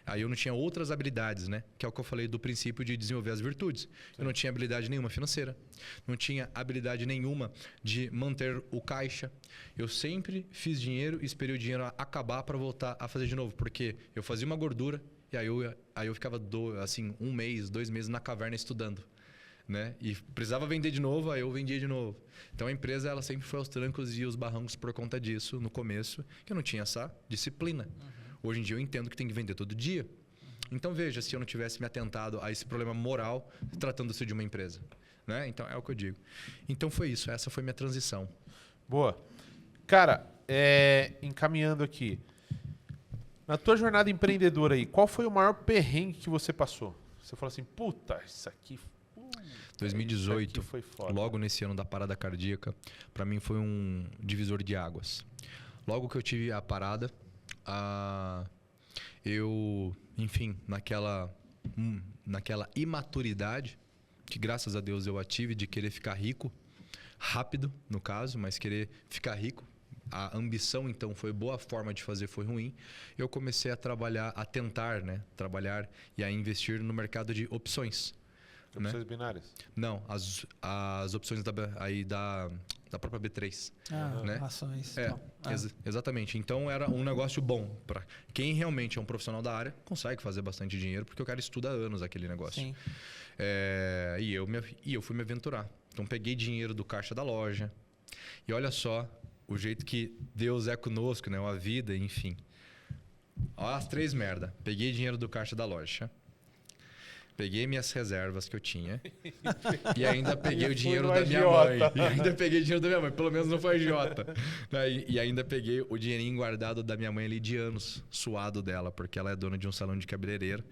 aí eu não tinha outras habilidades, né? Que é o que eu falei do princípio de desenvolver as virtudes. Sim. Eu não tinha habilidade nenhuma financeira, não tinha habilidade nenhuma de manter o caixa. Eu sempre fiz dinheiro e esperei o dinheiro acabar para voltar a fazer de novo, porque eu fazia uma gordura e aí eu ficava assim 1 mês, 2 meses na caverna estudando. Né? E precisava vender de novo, aí eu vendia de novo. Então a empresa ela sempre foi aos trancos e os barrancos por conta disso no começo, que eu não tinha essa disciplina. Hoje em dia eu entendo que tem que vender todo dia. Então veja, se eu não tivesse me atentado a esse problema moral tratando-se de uma empresa. Né? Então é o que eu digo. Então foi isso, essa foi minha transição. Boa. Cara, encaminhando aqui. Na tua jornada empreendedora aí, qual foi o maior perrengue que você passou? Você falou assim, puta, isso aqui... 2018, foi foda. Logo nesse ano da parada cardíaca, para mim foi um divisor de águas. Logo que eu tive a parada, eu, enfim, naquela imaturidade, que graças a Deus eu a tive de querer ficar rico, rápido no caso, mas querer ficar rico. A ambição, então, foi boa, a forma de fazer foi ruim. Eu comecei a trabalhar, a tentar, né, trabalhar e a investir no mercado de opções. Opções binárias? Não, as opções da própria B3. Né? Ações. Exatamente. Então era um negócio bom. Para quem realmente é um profissional da área, consegue fazer bastante dinheiro, porque o cara estuda há anos aquele negócio. Sim. E eu fui me aventurar. Então peguei dinheiro do caixa da loja. E olha só o jeito que Deus é conosco, né? A vida, enfim. Ó, as 3 merda. Peguei dinheiro do caixa da loja. Peguei minhas reservas que eu tinha. E ainda peguei o dinheiro da minha mãe. E ainda peguei o dinheiro da minha mãe. Pelo menos não foi agiota. E ainda peguei o dinheirinho guardado da minha mãe ali de anos, suado dela, porque ela é dona de um salão de cabeleireiro.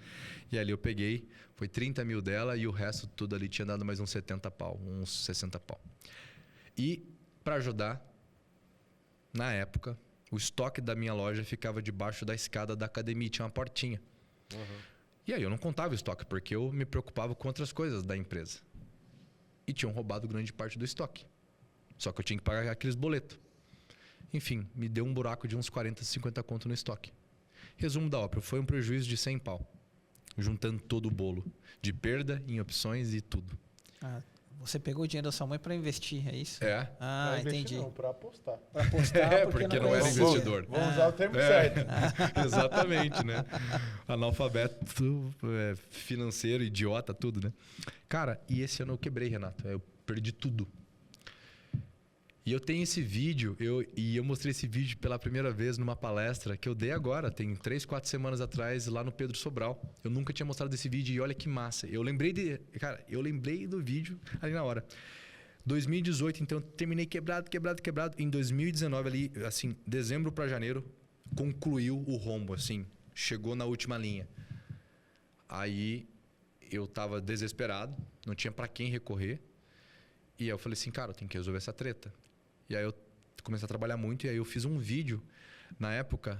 E ali eu peguei, foi 30 mil dela e o resto tudo ali tinha dado mais uns 70 pau, uns 60 pau. E para ajudar, na época, o estoque da minha loja ficava debaixo da escada da academia, tinha uma portinha. E aí eu não contava o estoque, porque eu me preocupava com outras coisas da empresa. E tinham roubado grande parte do estoque. Só que eu tinha que pagar aqueles boletos. Enfim, me deu um buraco de uns 40, 50 conto no estoque. Resumo da ópera, foi um prejuízo de 100 pau. Juntando todo o bolo. De perda em opções e tudo. Você pegou o dinheiro da sua mãe para investir, é isso? É. Pra investir Entendi. Não, pra apostar. Para apostar, É, porque não era conhecia. investidor. Vamos usar o termo certo. Exatamente, né? Analfabeto financeiro, idiota, tudo, né? Cara, e esse ano eu quebrei, Renato. Eu perdi tudo. E eu tenho esse vídeo, eu mostrei esse vídeo pela primeira vez numa palestra que eu dei agora, tem 3, 4 semanas atrás, lá no Pedro Sobral. Eu nunca tinha mostrado esse vídeo e olha que massa. Eu lembrei do vídeo ali na hora. 2018, então, eu terminei quebrado. Em 2019, ali, assim, dezembro para janeiro, concluiu o rombo, assim, chegou na última linha. Aí eu tava desesperado, não tinha para quem recorrer. E aí eu falei assim, cara, eu tenho que resolver essa treta. E aí eu comecei a trabalhar muito e aí eu fiz um vídeo, na época,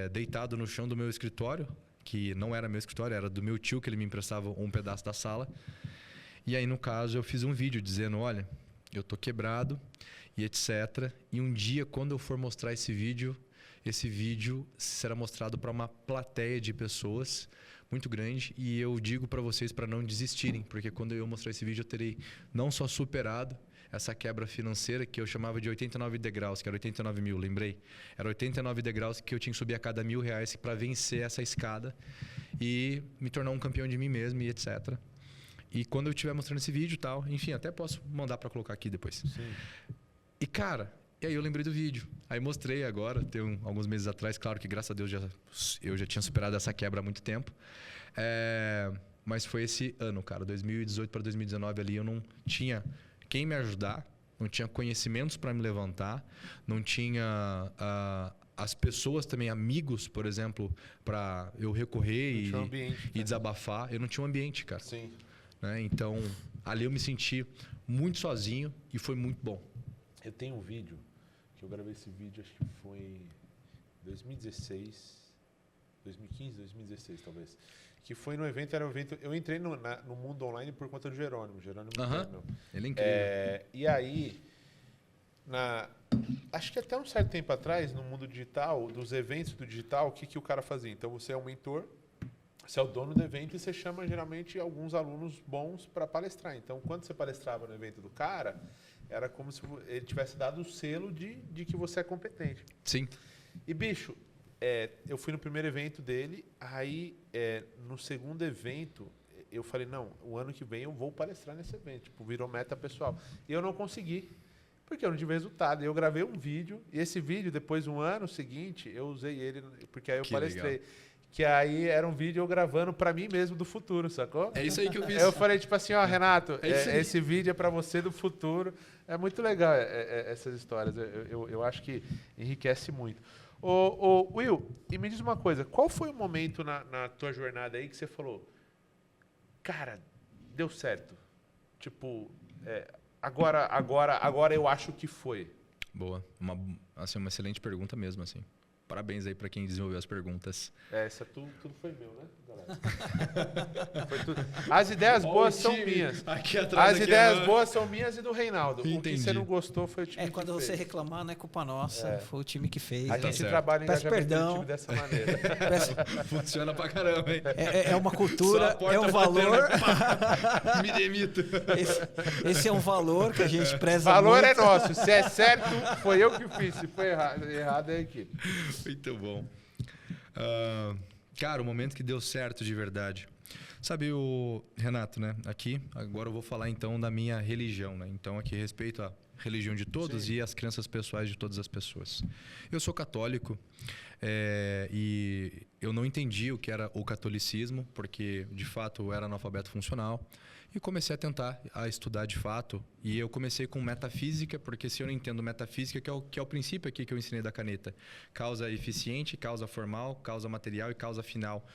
deitado no chão do meu escritório, que não era meu escritório, era do meu tio, que ele me emprestava um pedaço da sala. E aí, no caso, eu fiz um vídeo dizendo, olha, eu tô quebrado e etc. E um dia, quando eu for mostrar esse vídeo será mostrado para uma plateia de pessoas muito grande. E eu digo para vocês para não desistirem, porque quando eu mostrar esse vídeo, eu terei não só superado essa quebra financeira que eu chamava de 89 degraus, que era 89 mil, lembrei? Era 89 degraus que eu tinha que subir a cada R$1.000 para vencer essa escada e me tornar um campeão de mim mesmo e etc. E quando eu estiver mostrando esse vídeo e tal, enfim, até posso mandar para colocar aqui depois. Sim. E cara, e aí eu lembrei do vídeo. Aí mostrei agora, tem alguns meses atrás, claro que graças a Deus eu já tinha superado essa quebra há muito tempo. Mas foi esse ano, cara, 2018 para 2019 ali, eu não tinha quem me ajudar, não tinha conhecimentos para me levantar, não tinha as pessoas também, amigos, por exemplo, para eu recorrer e desabafar. Eu não tinha um ambiente, cara. Sim. Né? Então, ali eu me senti muito sozinho e foi muito bom. Eu tenho um vídeo, que eu gravei esse vídeo, acho que foi em 2016, 2015, 2016 talvez. Que foi no evento, era um evento. Eu entrei no mundo online por conta do Jerônimo. Ele é incrível. E aí, acho que até um certo tempo atrás, no mundo digital, dos eventos do digital, o que o cara fazia? Então você é um mentor, você é o dono do evento e você chama geralmente alguns alunos bons para palestrar. Então, quando você palestrava no evento do cara, era como se ele tivesse dado o selo de que você é competente. Sim. E, bicho, eu fui no primeiro evento dele, aí no segundo evento eu falei, não, o ano que vem eu vou palestrar nesse evento, tipo, virou meta pessoal. E eu não consegui, porque eu não tive resultado. Eu gravei um vídeo, e esse vídeo, depois, um ano seguinte, eu usei ele, porque aí eu palestrei. Legal. Que aí era um vídeo eu gravando pra mim mesmo do futuro, sacou? É isso aí que eu fiz. Eu falei, tipo assim, ó, Renato, esse vídeo é pra você do futuro. É muito legal essas histórias. Eu acho que enriquece muito. Will, e me diz uma coisa, qual foi o momento na tua jornada aí que você falou, cara, deu certo? Tipo, agora eu acho que foi. Boa. Uma excelente pergunta mesmo, assim. Parabéns aí para quem desenvolveu as perguntas. Tudo foi meu, né, galera? Foi tudo. As ideias boas são minhas. As ideias boas são minhas e do Reinaldo. Entendi. O que você não gostou foi o time que quando fez. você reclamar, não é culpa nossa. Foi o time que fez. A gente trabalha em engajamento do time dessa maneira. Funciona pra caramba, hein? É uma cultura, é um valor. Me demito. Esse é um valor que a gente preza valor muito. É nosso. Se é certo, foi eu que fiz. Se foi errado é a equipe. Muito bom. Cara, o momento que deu certo de verdade. Sabe, o Renato, né? Aqui, agora eu vou falar então da minha religião, né? Então, aqui respeito à religião de todos Sim. e às crenças pessoais de todas as pessoas. Eu sou católico e eu não entendi o que era o catolicismo, porque de fato eu era analfabeto funcional. E comecei a tentar a estudar de fato. E eu comecei com metafísica, porque se eu não entendo metafísica, que é o princípio aqui que eu ensinei da caneta. Causa eficiente, causa formal, causa material e causa final.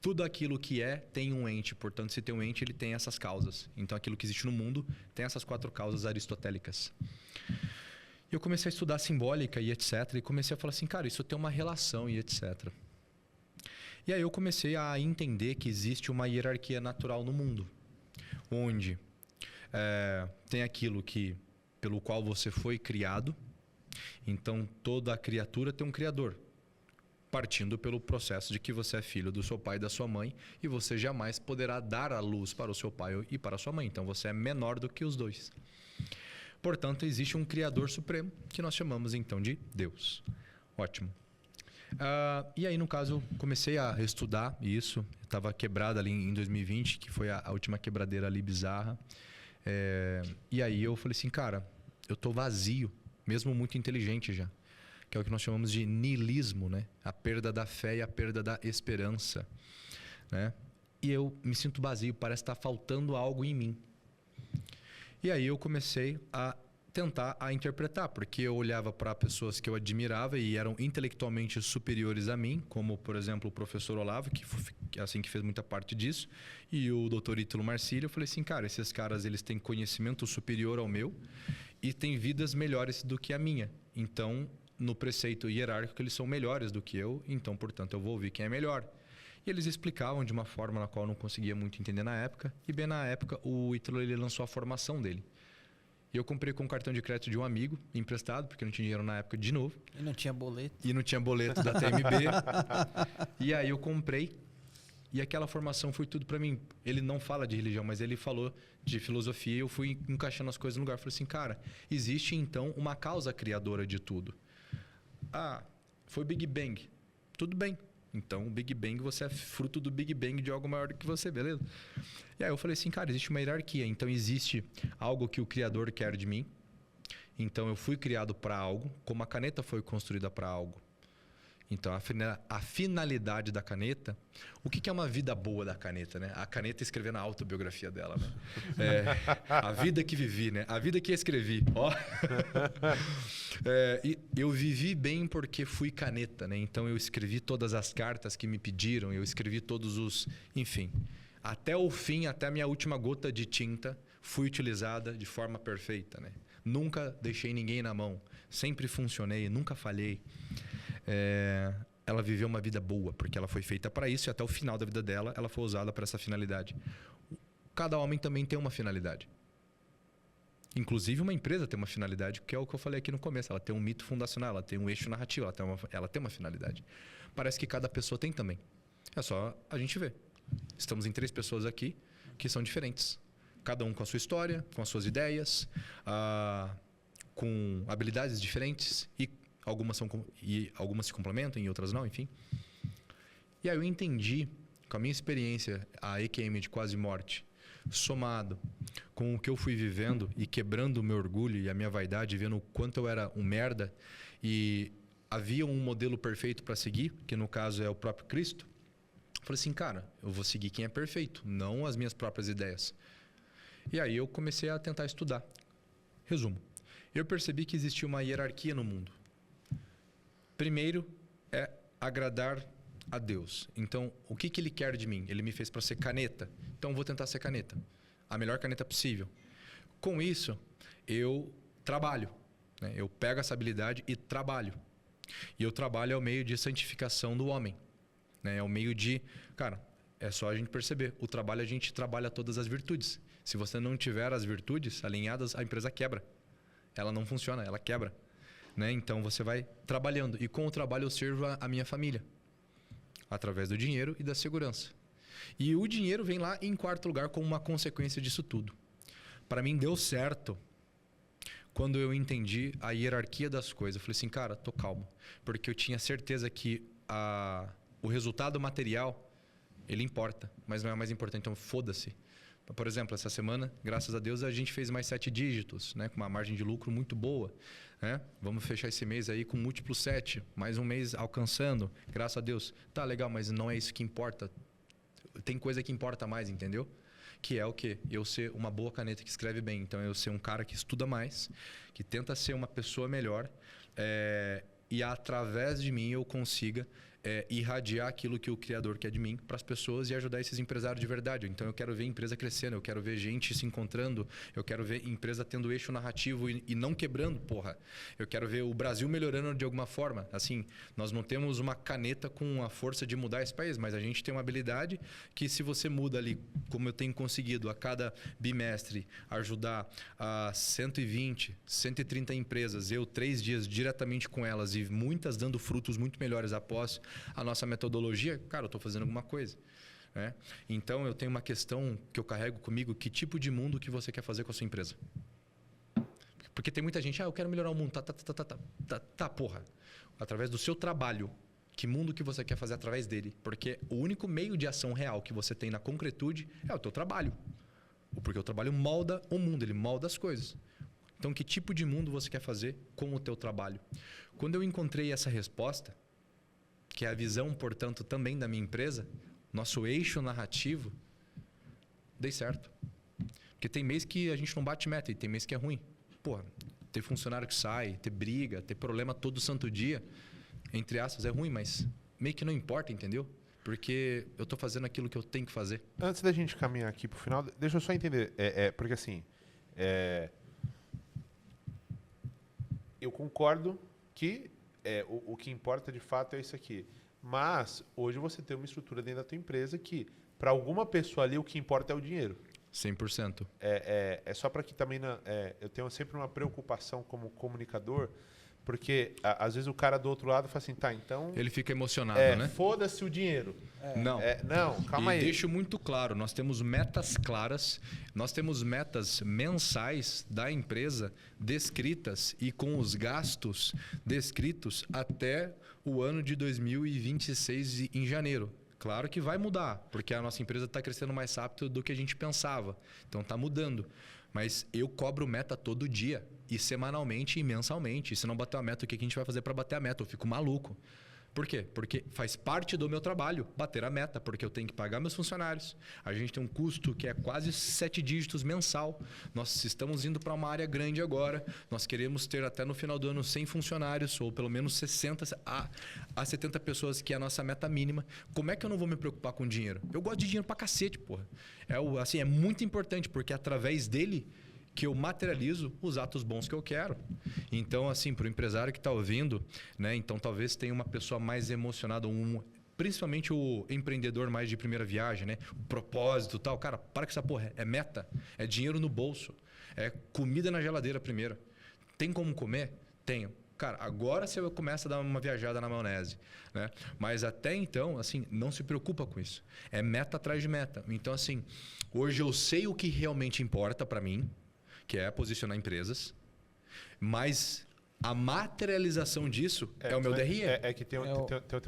Tudo aquilo que tem um ente. Portanto, se tem um ente, ele tem essas causas. Então, aquilo que existe no mundo tem essas 4 causas aristotélicas. E eu comecei a estudar simbólica e etc. E comecei a falar assim, cara, isso tem uma relação e etc. E aí eu comecei a entender que existe uma hierarquia natural no mundo. Onde tem aquilo pelo qual você foi criado. Então, toda criatura tem um criador. Partindo pelo processo de que você é filho do seu pai e da sua mãe. E você jamais poderá dar a luz para o seu pai e para a sua mãe. Então, você é menor do que os dois. Portanto, existe um Criador Supremo, que nós chamamos então de Deus. Ótimo. E aí, no caso, eu comecei a estudar isso. Estava quebrado ali em 2020, que foi a última quebradeira ali bizarra. E aí eu falei assim, cara, eu tô vazio, mesmo muito inteligente já. Que é o que nós chamamos de niilismo, né? A perda da fé e a perda da esperança, né? E eu me sinto vazio, parece estar faltando algo em mim. E aí eu comecei a tentar a interpretar, porque eu olhava para pessoas que eu admirava e eram intelectualmente superiores a mim, como, por exemplo, o professor Olavo, que fez muita parte disso, e o doutor Ítalo Marcílio. Eu falei assim, cara, esses caras eles têm conhecimento superior ao meu e têm vidas melhores do que a minha. Então, no preceito hierárquico, eles são melhores do que eu, então, portanto, eu vou ouvir quem é melhor. E eles explicavam de uma forma na qual eu não conseguia muito entender na época, e bem na época o Ítalo ele lançou a formação dele. E eu comprei com um cartão de crédito de um amigo, emprestado, porque eu não tinha dinheiro na época de novo. E não tinha boleto. E não tinha boleto da TMB. E aí eu comprei. E aquela formação foi tudo para mim. Ele não fala de religião, mas ele falou de filosofia. E eu fui encaixando as coisas no lugar. Eu falei assim, cara, existe então uma causa criadora de tudo. Foi Big Bang. Tudo bem. Então, o Big Bang, você é fruto do Big Bang de algo maior do que você, beleza? E aí eu falei assim, cara, existe uma hierarquia. Então, existe algo que o Criador quer de mim. Então, eu fui criado para algo, como a caneta foi construída para algo. Então, a finalidade da caneta... O que é uma vida boa da caneta, né? A caneta escrevendo a autobiografia dela, né? A vida que vivi, né? A vida que escrevi. Ó. E eu vivi bem porque fui caneta, né? Então, eu escrevi todas as cartas que me pediram. Eu escrevi todos os... Enfim, até o fim, até a minha última gota de tinta, fui utilizada de forma perfeita, né? Nunca deixei ninguém na mão. Sempre funcionei, nunca falhei. Ela viveu uma vida boa, porque ela foi feita para isso e até o final da vida dela, ela foi usada para essa finalidade. Cada homem também tem uma finalidade. Inclusive, uma empresa tem uma finalidade, que é o que eu falei aqui no começo. Ela tem um mito fundacional, ela tem um eixo narrativo, ela tem uma finalidade. Parece que cada pessoa tem também. É só a gente ver. Estamos em 3 pessoas aqui que são diferentes. Cada um com a sua história, com as suas ideias, com habilidades diferentes e algumas se complementam e outras não, enfim. E aí eu entendi, com a minha experiência, a EQM de quase morte, somado com o que eu fui vivendo e quebrando o meu orgulho e a minha vaidade, vendo o quanto eu era um merda e havia um modelo perfeito para seguir, que no caso é o próprio Cristo. Eu falei assim, cara, eu vou seguir quem é perfeito, não as minhas próprias ideias. E aí eu comecei a tentar estudar. Resumo. Eu percebi que existia uma hierarquia no mundo. Primeiro é agradar a Deus. Então, o que Ele quer de mim? Ele me fez para ser caneta. Então, eu vou tentar ser caneta. A melhor caneta possível. Com isso, eu trabalho. Né? Eu pego essa habilidade e trabalho. E o trabalho é o meio de santificação do homem. Né? É o meio de... Cara, é só a gente perceber. O trabalho, a gente trabalha todas as virtudes. Se você não tiver as virtudes alinhadas, a empresa quebra. Ela não funciona, ela quebra. Né? Então, você vai trabalhando. E com o trabalho, eu sirvo a minha família. Através do dinheiro e da segurança. E o dinheiro vem lá em quarto lugar como uma consequência disso tudo. Para mim, deu certo quando eu entendi a hierarquia das coisas. Eu falei assim, cara, tô calmo. Porque eu tinha certeza que o resultado material, Ele importa, mas não é o mais importante. Então, foda-se. Por exemplo, essa semana, graças a Deus, a gente fez mais 7 dígitos, né? Com uma margem de lucro muito boa. Né? Vamos fechar esse mês aí com múltiplo 7. Mais um mês alcançando, graças a Deus. Tá legal, mas não é isso que importa. Tem coisa que importa mais, entendeu? Que é o quê? Eu ser uma boa caneta que escreve bem. Então, eu ser um cara que estuda mais, que tenta ser uma pessoa melhor. E através de mim eu consiga irradiar aquilo que o Criador quer de mim para as pessoas e ajudar esses empresários de verdade. Então eu quero ver empresa crescendo, eu quero ver gente se encontrando, eu quero ver empresa tendo eixo narrativo e não quebrando, porra. Eu quero ver o Brasil melhorando de alguma forma. Assim, nós não temos uma caneta com a força de mudar esse país, mas a gente tem uma habilidade que se você muda ali, como eu tenho conseguido a cada bimestre, ajudar a 120, 130 empresas, eu 3 dias diretamente com elas e muitas dando frutos muito melhores após a nossa metodologia, cara, eu estou fazendo alguma coisa. Né? Então, eu tenho uma questão que eu carrego comigo, que tipo de mundo que você quer fazer com a sua empresa? Porque tem muita gente, eu quero melhorar o mundo. Tá, porra. Através do seu trabalho, que mundo que você quer fazer através dele? Porque o único meio de ação real que você tem na concretude é o teu trabalho. Porque o trabalho molda o mundo, ele molda as coisas. Então, que tipo de mundo você quer fazer com o teu trabalho? Quando eu encontrei essa resposta, que é a visão, portanto, também da minha empresa, nosso eixo narrativo, dei certo. Porque tem mês que a gente não bate meta e tem mês que é ruim. Porra, ter funcionário que sai, ter briga, ter problema todo santo dia, entre aspas, é ruim, mas meio que não importa, entendeu? Porque eu estou fazendo aquilo que eu tenho que fazer. Antes da gente caminhar aqui pro final, deixa eu só entender. Porque assim, eu concordo que o que importa de fato é isso aqui. Mas hoje você tem uma estrutura dentro da tua empresa que, para alguma pessoa ali, o que importa é o dinheiro. 100%. É só para que também... eu tenho sempre uma preocupação como comunicador, porque às vezes o cara do outro lado fala assim, tá, então... Ele fica emocionado, né? Foda-se o dinheiro. Não. Não, calma aí. Deixo muito claro, nós temos metas claras, nós temos metas mensais da empresa descritas e com os gastos descritos até o ano de 2026 em janeiro. Claro que vai mudar, porque a nossa empresa está crescendo mais rápido do que a gente pensava. Então está mudando. Mas eu cobro meta todo dia, e semanalmente e mensalmente. E se não bater a meta, o que a gente vai fazer para bater a meta? Eu fico maluco. Por quê? Porque faz parte do meu trabalho bater a meta, porque eu tenho que pagar meus funcionários. A gente tem um custo que é quase 7 dígitos mensal. Nós estamos indo para uma área grande agora. Nós queremos ter até no final do ano 100 funcionários, ou pelo menos 60 a 70 pessoas, que é a nossa meta mínima. Como é que eu não vou me preocupar com dinheiro? Eu gosto de dinheiro pra cacete, porra. É muito importante, porque através dele que eu materializo os atos bons que eu quero. Então, assim, para o empresário que está ouvindo, né? Então, talvez tenha uma pessoa mais emocionada, principalmente o empreendedor mais de primeira viagem, né? O propósito e tal. Cara, para com essa porra. É meta. É dinheiro no bolso. É comida na geladeira primeiro. Tem como comer? Tenho. Cara, agora você começa a dar uma viajada na maionese, né? Mas até então, assim, não se preocupa com isso. É meta atrás de meta. Então, assim, hoje eu sei o que realmente importa para mim, que é posicionar empresas, mas a materialização disso é o meu DRE. Tem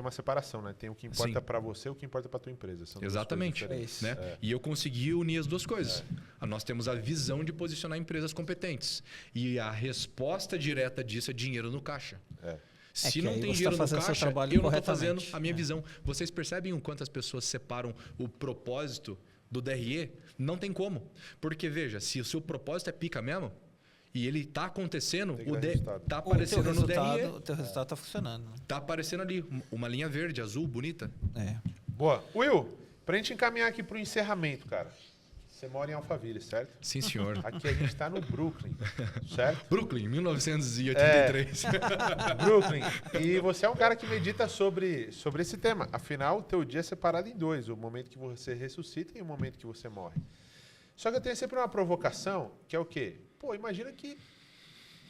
uma separação, né? Tem o que importa para você e o que importa para tua empresa. São exatamente. Né? E eu consegui unir as duas coisas. Nós temos a visão de posicionar empresas competentes. E a resposta direta disso é dinheiro no caixa. Se não tem dinheiro no caixa, eu não estou fazendo a minha visão. Vocês percebem o quanto as pessoas separam o propósito do DRE? Não tem como. Porque, veja, se o seu propósito é pica mesmo, e ele está acontecendo, está aparecendo no DRE. O teu resultado está funcionando. Está aparecendo ali, uma linha verde, azul, bonita. Boa. Will, para a gente encaminhar aqui para o encerramento, cara. Você mora em Alphaville, certo? Sim, senhor. Aqui a gente está no Brooklyn, certo? Brooklyn, 1983. Brooklyn. E você é um cara que medita sobre esse tema. Afinal, o teu dia é separado em 2. O momento que você ressuscita e o momento que você morre. Só que eu tenho sempre uma provocação, que é o quê? Pô, imagina que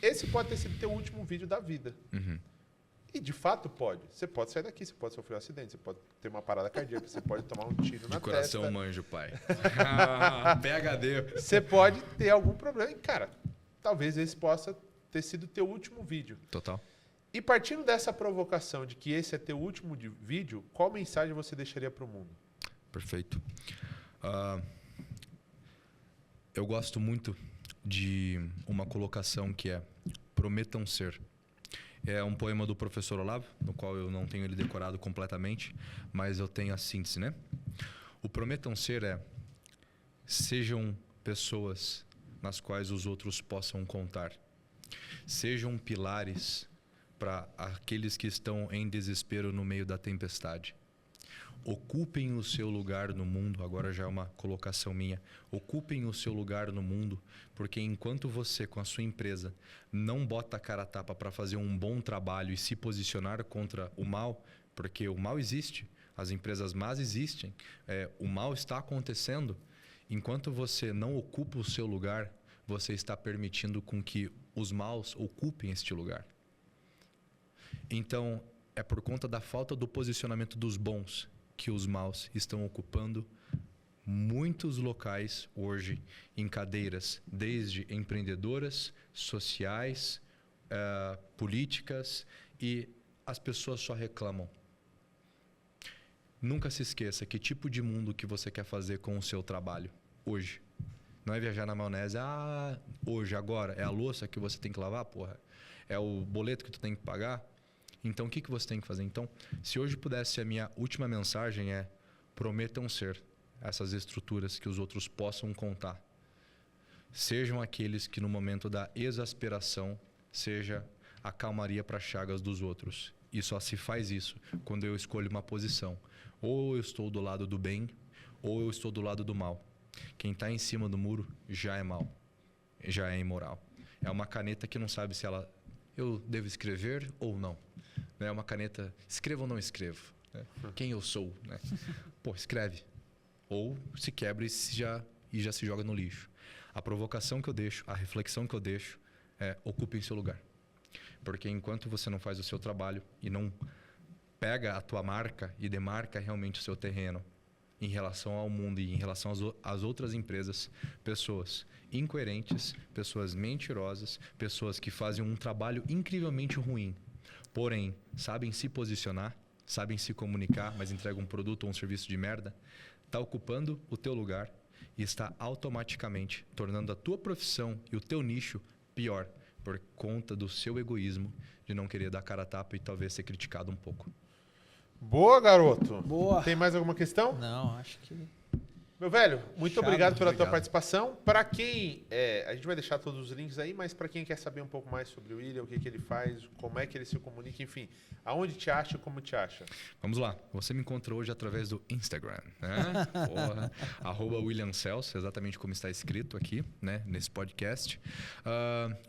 esse pode ter sido teu último vídeo da vida. Uhum. E de fato pode. Você pode sair daqui, você pode sofrer um acidente, você pode ter uma parada cardíaca, você pode tomar um tiro na testa. De coração manjo, pai. PHD. Você pode ter algum problema. E, cara, talvez esse possa ter sido teu último vídeo. Total. E partindo dessa provocação de que esse é teu último vídeo, qual mensagem você deixaria para o mundo? Perfeito. Eu gosto muito de uma colocação que é prometam ser. É um poema do professor Olavo, no qual eu não tenho ele decorado completamente, mas eu tenho a síntese, né? O prometam ser é: sejam pessoas nas quais os outros possam contar. Sejam pilares para aqueles que estão em desespero no meio da tempestade. Ocupem o seu lugar no mundo, agora já é uma colocação minha, ocupem o seu lugar no mundo, porque enquanto você com a sua empresa não bota a cara a tapa para fazer um bom trabalho e se posicionar contra o mal, porque o mal existe, as empresas más existem, o mal está acontecendo, enquanto você não ocupa o seu lugar, você está permitindo com que os maus ocupem este lugar. Então, é por conta da falta do posicionamento dos bons que os maus estão ocupando muitos locais hoje em cadeiras, desde empreendedoras, sociais, políticas, e as pessoas só reclamam. Nunca se esqueça que tipo de mundo que você quer fazer com o seu trabalho hoje. Não é viajar na maionese, hoje, agora, é a louça que você tem que lavar, porra. É o boleto que tu tem que pagar. Então, o que você tem que fazer? Então, se hoje pudesse, a minha última mensagem é: prometam ser essas estruturas que os outros possam contar. Sejam aqueles que no momento da exasperação seja a calmaria para as chagas dos outros. E só se faz isso quando eu escolho uma posição. Ou eu estou do lado do bem, ou eu estou do lado do mal. Quem está em cima do muro já é mal, já é imoral. É uma caneta que não sabe se eu devo escrever ou não. É uma caneta, escrevo ou não escrevo? Né? Quem eu sou? Né? Pô, escreve. Ou se quebra e já se joga no lixo. A provocação que eu deixo, a reflexão que eu deixo é: ocupe seu lugar. Porque enquanto você não faz o seu trabalho e não pega a tua marca e demarca realmente o seu terreno em relação ao mundo e em relação às outras empresas, pessoas incoerentes, pessoas mentirosas, pessoas que fazem um trabalho incrivelmente ruim, porém sabem se posicionar, sabem se comunicar, mas entregam um produto ou um serviço de merda, está ocupando o teu lugar e está automaticamente tornando a tua profissão e o teu nicho pior, por conta do seu egoísmo de não querer dar cara a tapa e talvez ser criticado um pouco. Boa, garoto. Boa. Tem mais alguma questão? Não, acho que... Meu velho, muito Chave. obrigado pela tua Obrigado. participação. Para quem... a gente vai deixar todos os links aí, mas para quem quer saber um pouco mais sobre o William, o que ele faz, como é que ele se comunica, enfim, aonde te acha, como te acha? Vamos lá. Você me encontrou hoje através do Instagram, né? @WilliamCelso, exatamente como está escrito aqui, né? Nesse podcast.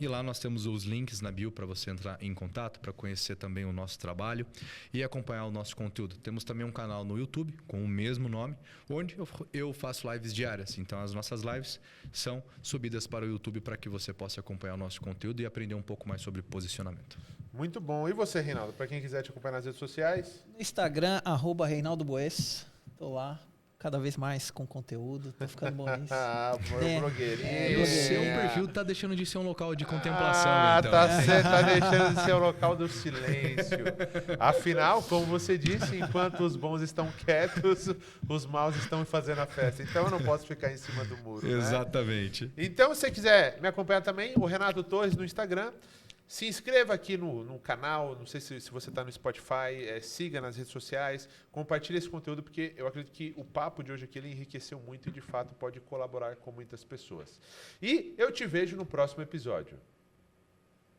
E lá nós temos os links na bio para você entrar em contato, para conhecer também o nosso trabalho e acompanhar o nosso conteúdo. Temos também um canal no YouTube com o mesmo nome, onde eu faço lives diárias. Então, as nossas lives são subidas para o YouTube para que você possa acompanhar o nosso conteúdo e aprender um pouco mais sobre posicionamento. Muito bom. E você, Reinaldo? Para quem quiser te acompanhar nas redes sociais? No Instagram, @Reinaldo Boes. Tô lá, cada vez mais com conteúdo. Tô ficando bom nisso. Blogueirinho. É, O seu perfil está deixando de ser um local de contemplação, então. Tá deixando de ser o local do silêncio. Afinal, como você disse, enquanto os bons estão quietos, os maus estão fazendo a festa. Então eu não posso ficar em cima do muro. Né? Exatamente. Então, se você quiser me acompanhar também, o Renato Torres no Instagram. Se inscreva aqui no canal, não sei se você está no Spotify, siga nas redes sociais, compartilhe esse conteúdo, porque eu acredito que o papo de hoje aqui ele enriqueceu muito e, de fato, pode colaborar com muitas pessoas. E eu te vejo no próximo episódio.